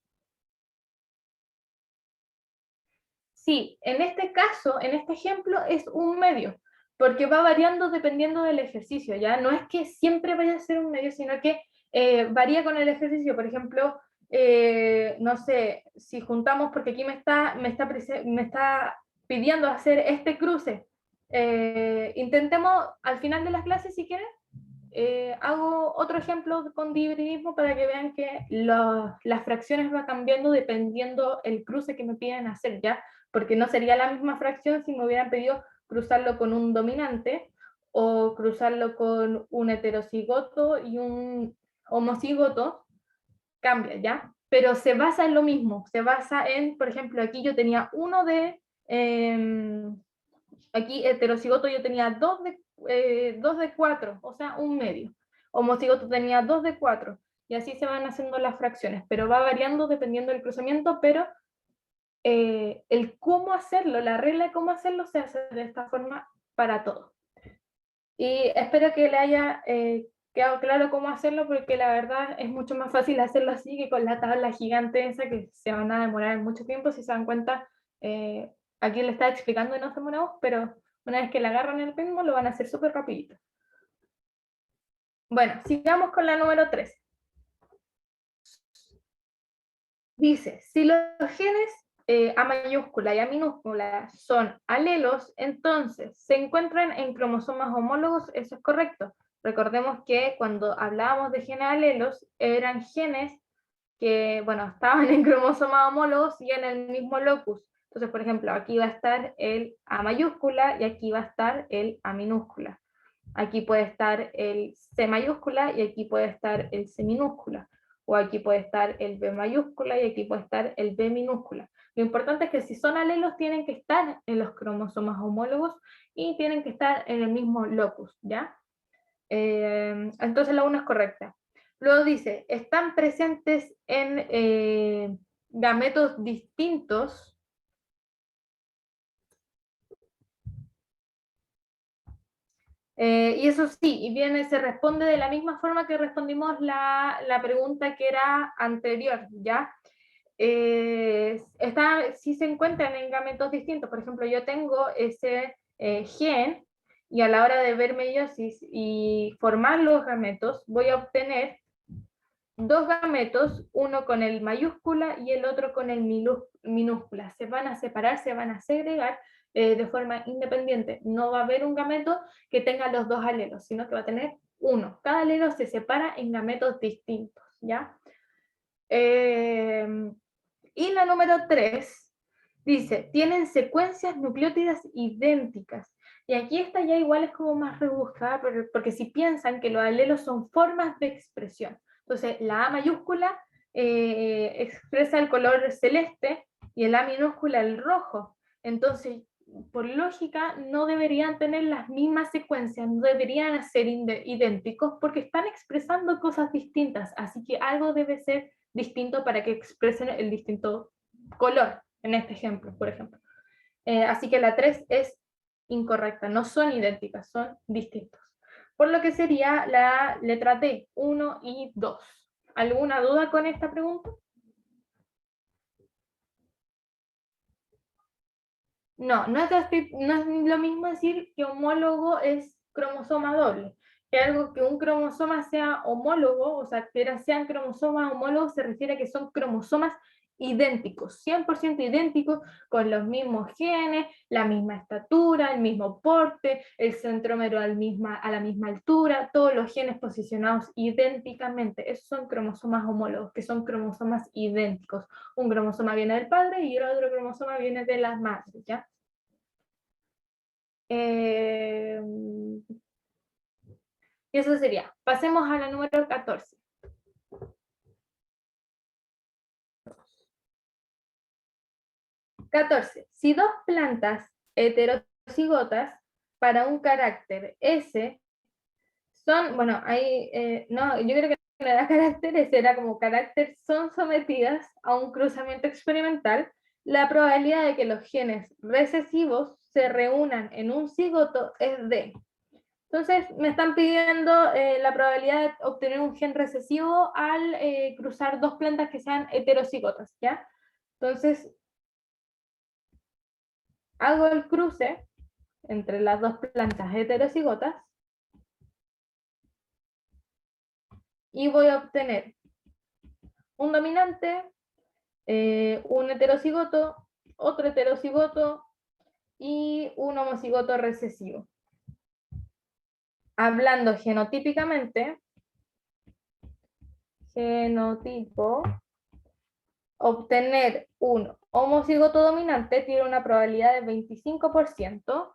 Sí, en este caso, en este ejemplo, es un medio, porque va variando dependiendo del ejercicio, ¿ya? No es que siempre vaya a ser un medio, sino que varía con el ejercicio. Por ejemplo, no sé, si juntamos, porque aquí me está pidiendo hacer este cruce. Intentemos al final de las clases, si quieren, hago otro ejemplo con dihibridismo para que vean que las fracciones van cambiando dependiendo el cruce que me piden hacer, ¿ya? Porque no sería la misma fracción si me hubieran pedido cruzarlo con un dominante o cruzarlo con un heterocigoto y un homocigoto, cambia, ¿ya? Pero se basa en lo mismo, se basa en, por ejemplo, aquí yo tenía aquí heterocigoto yo tenía 2 de 4, o sea, un medio. Homocigoto tenía 2 de 4, y así se van haciendo las fracciones, pero va variando dependiendo del cruzamiento, pero el cómo hacerlo, la regla de cómo hacerlo se hace de esta forma para todo. Y espero que le haya quedado claro cómo hacerlo, porque la verdad es mucho más fácil hacerlo así que con la tabla gigante esa, que se van a demorar mucho tiempo. Si se dan cuenta, aquí le está explicando y no se demoramos, pero una vez que la agarran el ritmo lo van a hacer súper rapidito. Bueno, sigamos con la número 3. Dice, si los genes A mayúscula y A minúscula son alelos, entonces se encuentran en cromosomas homólogos. Eso es correcto. Recordemos que cuando hablábamos de genes alelos, eran genes que, bueno, estaban en cromosomas homólogos y en el mismo locus. Entonces, por ejemplo, aquí va a estar el A mayúscula y aquí va a estar el A minúscula. Aquí puede estar el C mayúscula y aquí puede estar el C minúscula. O aquí puede estar el B mayúscula y aquí puede estar el B minúscula. Lo importante es que si son alelos tienen que estar en los cromosomas homólogos y tienen que estar en el mismo locus, ¿ya? Entonces la 1 es correcta. Luego dice, están presentes en gametos distintos. Y eso sí, y viene, se responde de la misma forma que respondimos la pregunta que era anterior, ¿ya? Si se encuentran en gametos distintos, por ejemplo, yo tengo ese gen, y a la hora de ver meiosis y formar los gametos, voy a obtener dos gametos, uno con el mayúscula y el otro con el minúscula. Se van a separar, se van a segregar de forma independiente. No va a haber un gameto que tenga los dos alelos, sino que va a tener uno. Cada alelo se separa en gametos distintos, ¿ya? Y la número 3 dice, tienen secuencias nucleótidas idénticas. Y aquí esta ya igual es como más rebuscada, porque si piensan que los alelos son formas de expresión. Entonces, la A mayúscula expresa el color celeste y el A minúscula el rojo. Entonces, por lógica, no deberían tener las mismas secuencias, no deberían ser idénticos porque están expresando cosas distintas. Así que algo debe ser distinto para que expresen el distinto color, en este ejemplo, por ejemplo. Así que la 3 es incorrecta, no son idénticas, son distintos. Por lo que sería la letra D, 1 y 2. ¿Alguna duda con esta pregunta? No, no es lo mismo decir que homólogo es cromosoma doble. Que algo que un cromosoma sea homólogo, o sea, que sean cromosomas homólogos, se refiere a que son cromosomas idénticos, 100% idénticos, con los mismos genes, la misma estatura, el mismo porte, el centrómero a la misma altura, todos los genes posicionados idénticamente. Esos son cromosomas homólogos, que son cromosomas idénticos. Un cromosoma viene del padre y el otro cromosoma viene de las madres, ¿ya? Y eso sería. Pasemos a la número 14. 14. Si dos plantas heterocigotas para un carácter S son, bueno, ahí, no, yo creo que no era carácter S, era como carácter, son sometidas a un cruzamiento experimental, la probabilidad de que los genes recesivos se reúnan en un cigoto es D. Entonces, me están pidiendo la probabilidad de obtener un gen recesivo al cruzar dos plantas que sean heterocigotas, ¿ya? Entonces, hago el cruce entre las dos plantas heterocigotas y voy a obtener un dominante, un heterocigoto, otro heterocigoto y un homocigoto recesivo. Hablando genotípicamente, genotipo, obtener un homocigoto dominante tiene una probabilidad de 25%,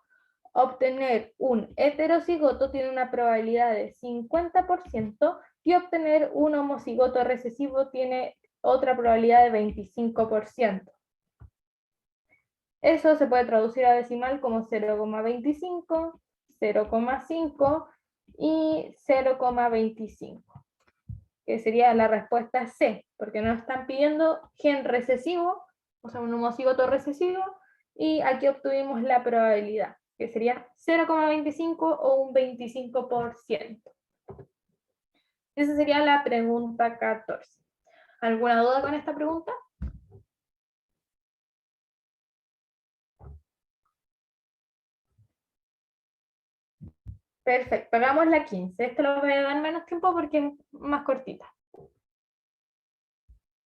obtener un heterocigoto tiene una probabilidad de 50% y obtener un homocigoto recesivo tiene otra probabilidad de 25%. Eso se puede traducir a decimal como 0,25, 0,5 y 0,25, que sería la respuesta C, porque nos están pidiendo gen recesivo, o sea, un homocigoto recesivo, y aquí obtuvimos la probabilidad, que sería 0,25 o un 25%. Esa sería la pregunta 14. ¿Alguna duda con esta pregunta? Perfecto, hagamos la 15. Esto lo voy a dar menos tiempo porque es más cortita.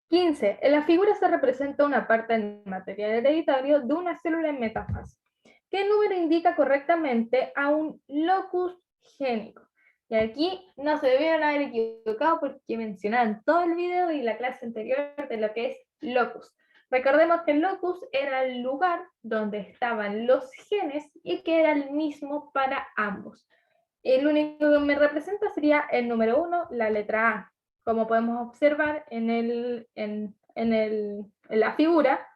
15. En la figura se representa una parte del material hereditario de una célula en metafase. ¿Qué número indica correctamente a un locus génico? Y aquí no se debieron haber equivocado porque mencionaban todo el video y la clase anterior de lo que es locus. Recordemos que el locus era el lugar donde estaban los genes y que era el mismo para ambos. El único que me representa sería el número 1, la letra A. Como podemos observar en la figura,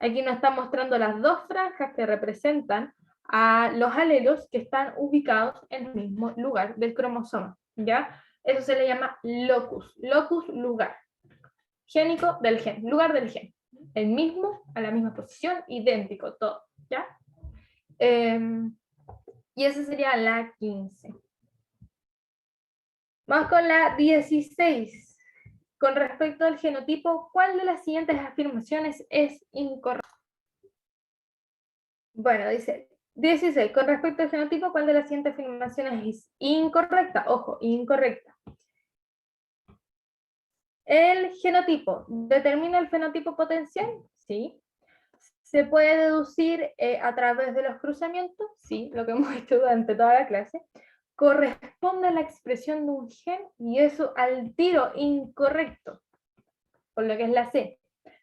aquí nos está mostrando las dos franjas que representan a los alelos que están ubicados en el mismo lugar del cromosoma, ¿ya? Eso se le llama locus, locus lugar, génico del gen, lugar del gen, el mismo, a la misma posición, idéntico, todo, ¿ya? Y esa sería la 15. Vamos con la 16. Con respecto al genotipo, ¿cuál de las siguientes afirmaciones es incorrecta? Bueno, dice 16. Con respecto al genotipo, ¿cuál de las siguientes afirmaciones es incorrecta? Ojo, incorrecta. ¿El genotipo determina el fenotipo potencial? Sí. ¿Se puede deducir a través de los cruzamientos? Sí, lo que hemos visto durante toda la clase. ¿Corresponde a la expresión de un gen? Y eso al tiro incorrecto, por lo que es la C.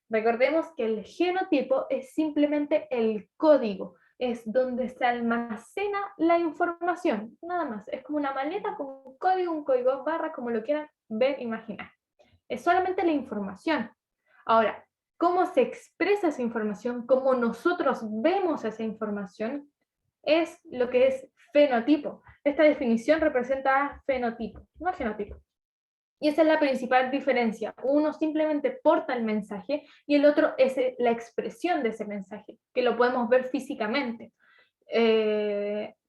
Recordemos que el genotipo es simplemente el código, es donde se almacena la información, nada más. Es como una maleta con un código barra, como lo quieran ver, imaginar. Es solamente la información. Ahora, ¿cómo se expresa esa información? ¿Cómo nosotros vemos esa información? Es lo que es fenotipo. Esta definición representa fenotipo, no genotipo. Y esa es la principal diferencia. Uno simplemente porta el mensaje y el otro es la expresión de ese mensaje, que lo podemos ver físicamente.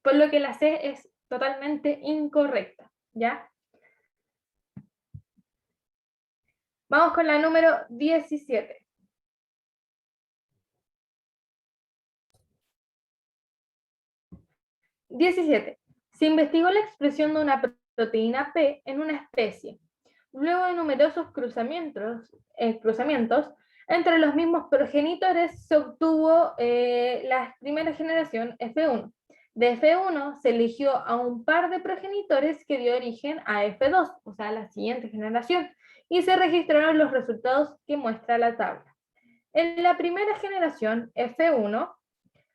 Por lo que la C es totalmente incorrecta, ¿ya? Vamos con la número 17. 17. Se investigó la expresión de una proteína P en una especie. Luego de numerosos cruzamientos entre los mismos progenitores se obtuvo la primera generación F1. De F1 se eligió a un par de progenitores que dio origen a F2, o sea, la siguiente generación, y se registraron los resultados que muestra la tabla. En la primera generación F1,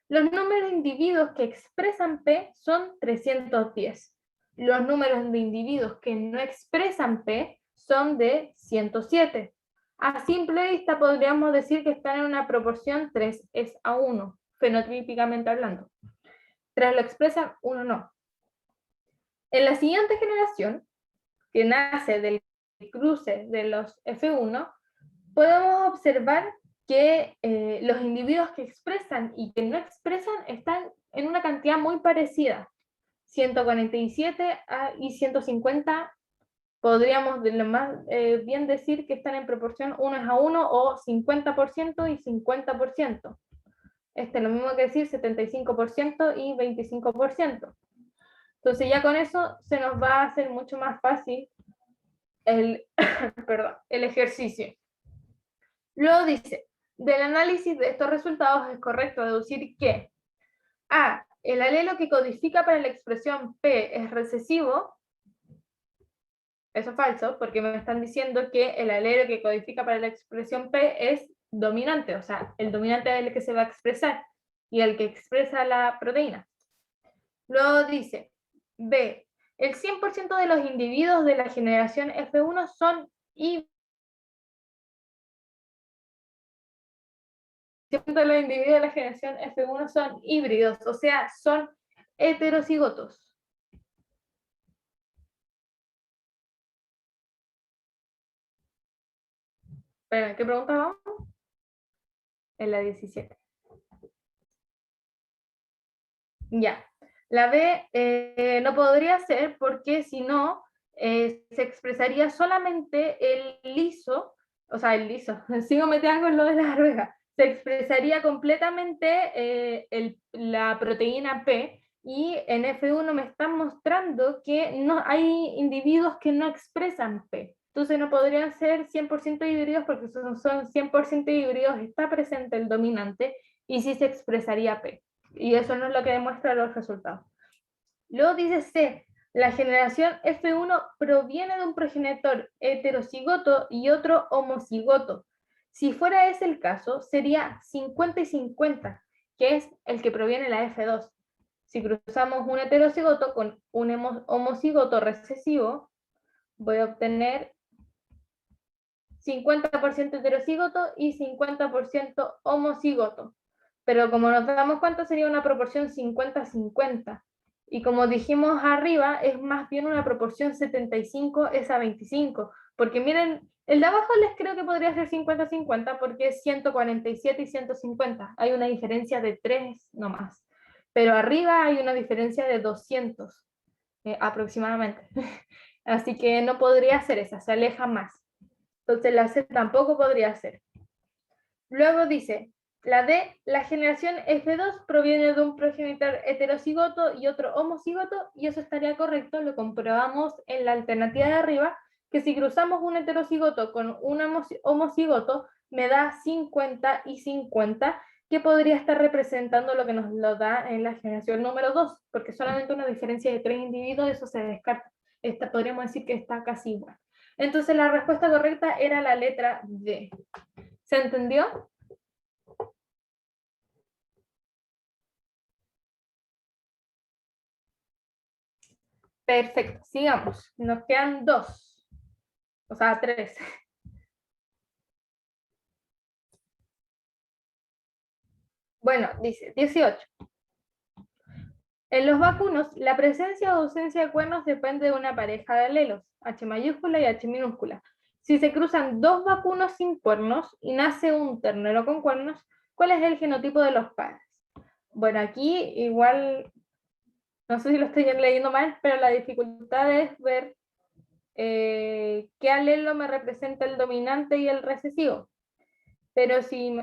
los números de individuos que expresan P son 310. Los números de individuos que no expresan P son de 107. A simple vista podríamos decir que están en una proporción 3:1, fenotípicamente hablando. 3 lo expresan, 1 no. En la siguiente generación, que nace del cruce de los F1, podemos observar que los individuos que expresan y que no expresan están en una cantidad muy parecida. 147 y 150 podríamos de lo más bien decir que están en proporción 1:1 o 50% y 50%. Este es lo mismo que decir 75% y 25%. Entonces ya con eso se nos va a hacer mucho más fácil el, perdón, el ejercicio. Luego dice, del análisis de estos resultados es correcto deducir que A, el alelo que codifica para la expresión P es recesivo. Eso es falso, porque me están diciendo que el alelo que codifica para la expresión P es dominante, o sea, el dominante es el que se va a expresar y el que expresa la proteína. Luego dice, B, el 100% de los individuos de la generación F1 son híbridos. De los individuos de la generación F1 son híbridos, o sea, son heterocigotos. ¿Qué pregunta vamos? En la 17. Ya. La B no podría ser porque si no, se expresaría solamente el liso, o sea, el liso, sigo metiendo con lo de la arveja, se expresaría completamente la proteína P y en F1 me están mostrando que no hay individuos que no expresan P. Entonces no podrían ser 100% híbridos porque son 100% híbridos, está presente el dominante y sí se expresaría P. Y eso no es lo que demuestra los resultados. Luego dice C, la generación F1 proviene de un progenitor heterocigoto y otro homocigoto. Si fuera ese el caso, sería 50 y 50, que es el que proviene de la F2. Si cruzamos un heterocigoto con un homocigoto recesivo, voy a obtener 50% heterocigoto y 50% homocigoto. Pero como nos damos cuenta, sería una proporción 50-50. Y como dijimos arriba, es más bien una proporción 75:25. Porque miren, el de abajo les creo que podría ser 50-50 porque es 147 y 150. Hay una diferencia de 3 nomás. pero arriba hay una diferencia de 200 aproximadamente. Así que no podría ser esa, se aleja más. Entonces la C tampoco podría ser. Luego dice, la D, la generación F2 proviene de un progenitor heterocigoto y otro homocigoto, y eso estaría correcto, lo comprobamos en la alternativa de arriba, que si cruzamos un heterocigoto con un homocigoto, me da 50 y 50, que podría estar representando lo que nos lo da en la generación número 2, porque solamente una diferencia de 3 individuos, eso se descarta. Podríamos decir que está casi igual. Entonces la respuesta correcta era la letra D. ¿Se entendió? Perfecto, sigamos. Nos quedan dos, o sea, tres. Bueno, dice 18. En los vacunos, la presencia o ausencia de cuernos depende de una pareja de alelos, H mayúscula y H minúscula. Si se cruzan dos vacunos sin cuernos y nace un ternero con cuernos, ¿cuál es el genotipo de los padres? Bueno, aquí igual, no sé si lo estoy leyendo mal, pero la dificultad es ver qué alelo me representa el dominante y el recesivo. Pero si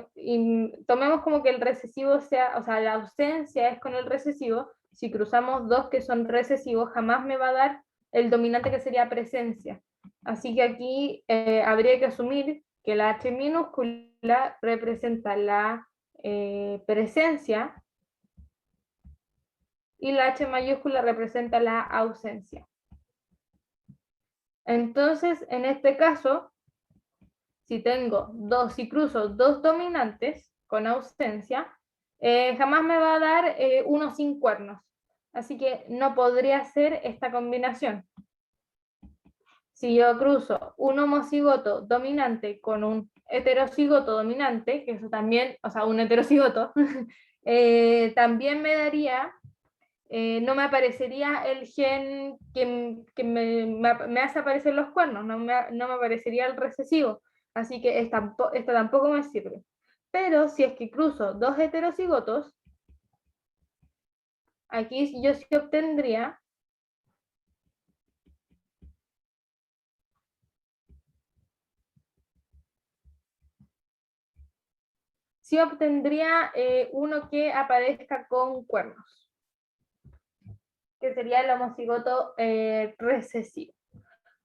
tomemos como que el recesivo sea, o sea, la ausencia es con el recesivo, si cruzamos dos que son recesivos, jamás me va a dar el dominante que sería presencia. Así que aquí habría que asumir que la H minúscula representa la presencia y la H mayúscula representa la ausencia. Entonces, en este caso, si cruzo dos dominantes con ausencia, jamás me va a dar uno sin cuernos. Así que no podría ser esta combinación. Si yo cruzo un homocigoto dominante con un heterocigoto dominante, que eso también, o sea, un heterocigoto, también me daría, no me aparecería el gen que me hace aparecer los cuernos, no me aparecería el recesivo. Así que esta tampoco me sirve. Pero si es que cruzo dos heterocigotos, aquí yo sí obtendría uno que aparezca con cuernos, que sería el homocigoto recesivo.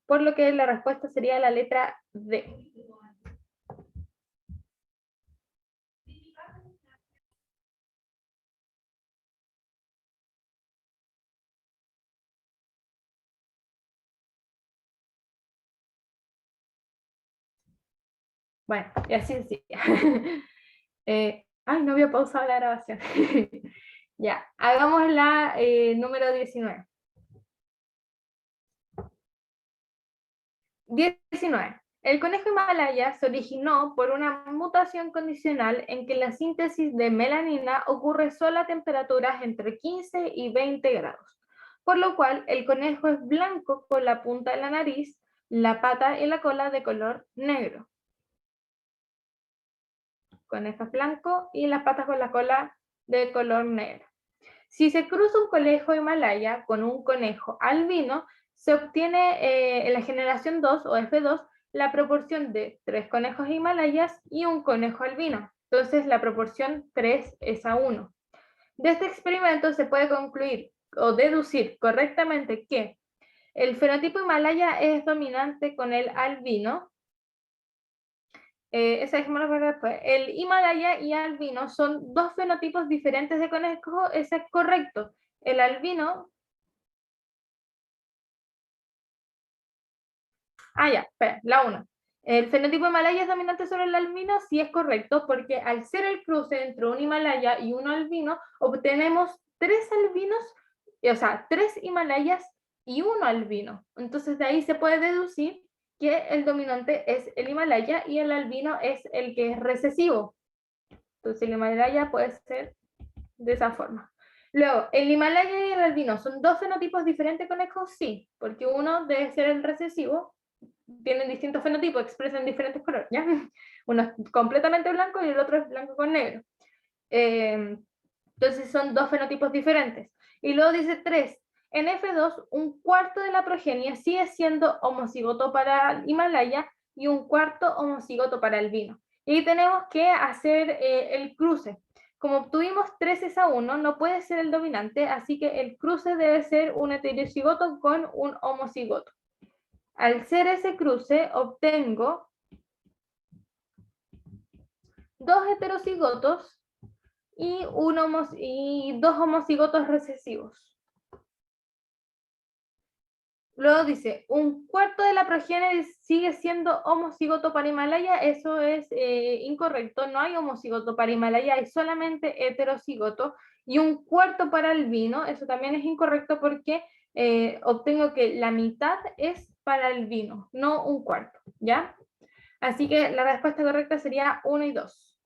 Por lo que la respuesta sería la letra D. Bueno, y así decía. Ay, no había pausado la grabación. Ya, hagamos la número 19. 19. El conejo himalaya se originó por una mutación condicional en que la síntesis de melanina ocurre solo a temperaturas entre 15 y 20 grados, por lo cual el conejo es blanco con la punta de la nariz, la pata y la cola de color negro. Conejo es blanco y las patas con la cola de color negro. Si se cruza un conejo himalaya con un conejo albino, se obtiene en la generación 2 o F2 la proporción de 3 conejos himalayas y un conejo albino. Entonces la proporción 3:1. De este experimento se puede concluir o deducir correctamente que el fenotipo himalaya es dominante con el albino. Esa es después. El Himalaya y albino son dos fenotipos diferentes de conejo, ese es correcto. El albino, ya, espera, la 1. El fenotipo Himalaya es dominante sobre el albino, sí es correcto, porque al ser el cruce entre un Himalaya y un albino, obtenemos tres albinos, o sea, tres Himalayas y uno albino. Entonces de ahí se puede deducir que el dominante es el Himalaya y el albino es el que es recesivo. Entonces el Himalaya puede ser de esa forma. Luego, ¿el Himalaya y el albino son dos fenotipos diferentes conejos? Sí, porque uno debe ser el recesivo, tienen distintos fenotipos, expresan diferentes colores, ¿ya? Uno es completamente blanco y el otro es blanco con negro. Entonces son dos fenotipos diferentes. Y luego dice 3. En F2, un cuarto de la progenie sigue siendo homocigoto para el Himalaya y un cuarto homocigoto para el vino. Y tenemos que hacer el cruce. Como obtuvimos 3:1, no puede ser el dominante, así que el cruce debe ser un heterocigoto con un homocigoto. Al ser ese cruce, obtengo dos heterocigotos y dos homocigotos recesivos. Luego dice, un cuarto de la progenie sigue siendo homocigoto para Himalaya, eso es incorrecto, no hay homocigoto para Himalaya, hay solamente heterocigoto, y un cuarto para el vino, eso también es incorrecto porque obtengo que la mitad es para el vino, no un cuarto, ¿ya? Así que la respuesta correcta sería 1 y 2.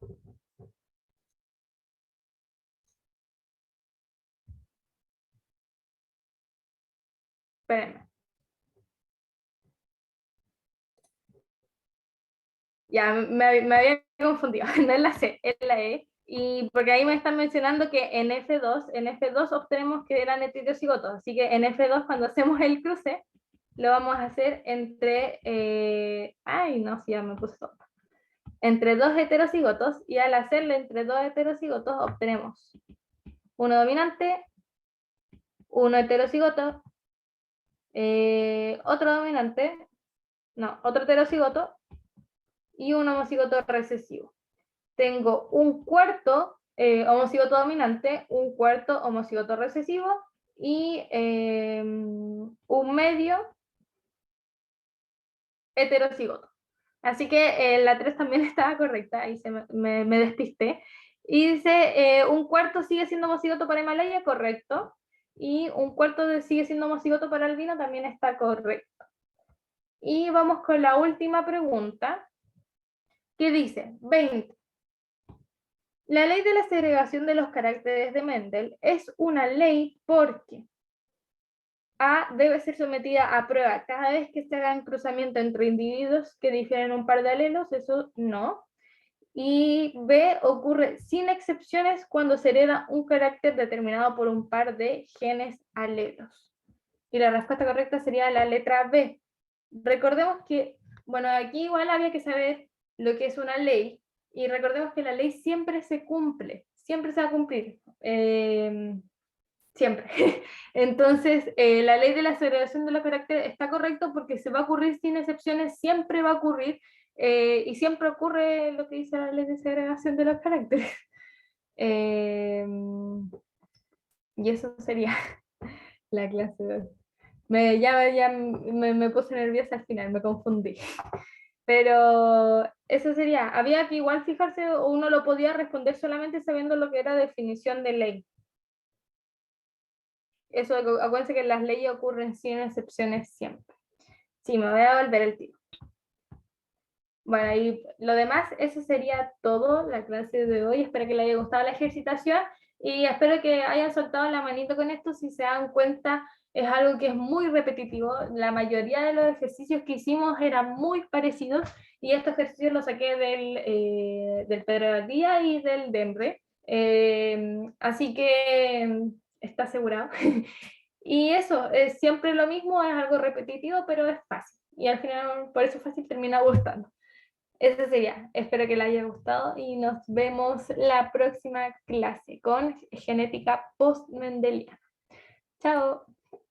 Espérenme. Ya, me había confundido, no es la C, es la E, y porque ahí me están mencionando que en F2 obtenemos que eran heterocigotos, así que en F2 cuando hacemos el cruce, lo vamos a hacer entre, ay no, sí, ya me puse tonta, entre dos heterocigotos, y al hacerlo entre dos heterocigotos obtenemos uno dominante, uno heterocigoto, otro dominante, no, otro heterocigoto, y un homocigoto recesivo. Tengo un cuarto homocigoto dominante, un cuarto homocigoto recesivo y un medio heterocigoto. Así que la 3 también estaba correcta, ahí me despisté. Y dice, un cuarto sigue siendo homocigoto para Himalaya, correcto. Y un cuarto sigue siendo homocigoto para el vino, también está correcto. Y vamos con la última pregunta, que dice, 20. La ley de la segregación de los caracteres de Mendel es una ley porque A debe ser sometida a prueba cada vez que se hagan cruzamiento entre individuos que difieren un par de alelos, eso no. Y B ocurre sin excepciones cuando se hereda un carácter determinado por un par de genes alelos. Y la respuesta correcta sería la letra B. Recordemos que, bueno, aquí igual había que saber lo que es una ley, y recordemos que la ley siempre se cumple, siempre se va a cumplir, siempre. Entonces, la ley de la segregación de los caracteres está correcto porque se va a ocurrir sin excepciones, siempre va a ocurrir, y siempre ocurre lo que dice la ley de segregación de los caracteres. Y eso sería la clase de hoy. Me puse nerviosa al final, me confundí. Pero eso sería, había que igual fijarse, o uno lo podía responder solamente sabiendo lo que era definición de ley. Eso, acuérdense que las leyes ocurren sin excepciones siempre. Sí, me voy a volver el tiro. Bueno, y lo demás, eso sería todo la clase de hoy. Espero que les haya gustado la ejercitación y espero que hayan soltado la manito con esto. Si se dan cuenta, es algo que es muy repetitivo. La mayoría de los ejercicios que hicimos eran muy parecidos y estos ejercicios los saqué del Pedro Valdía y del Dembre. Así que está asegurado. Y eso, es siempre lo mismo, es algo repetitivo, pero es fácil. Y al final, por eso fácil termina gustando. Eso sería. Espero que les haya gustado y nos vemos la próxima clase con genética post-mendeliana. Chao.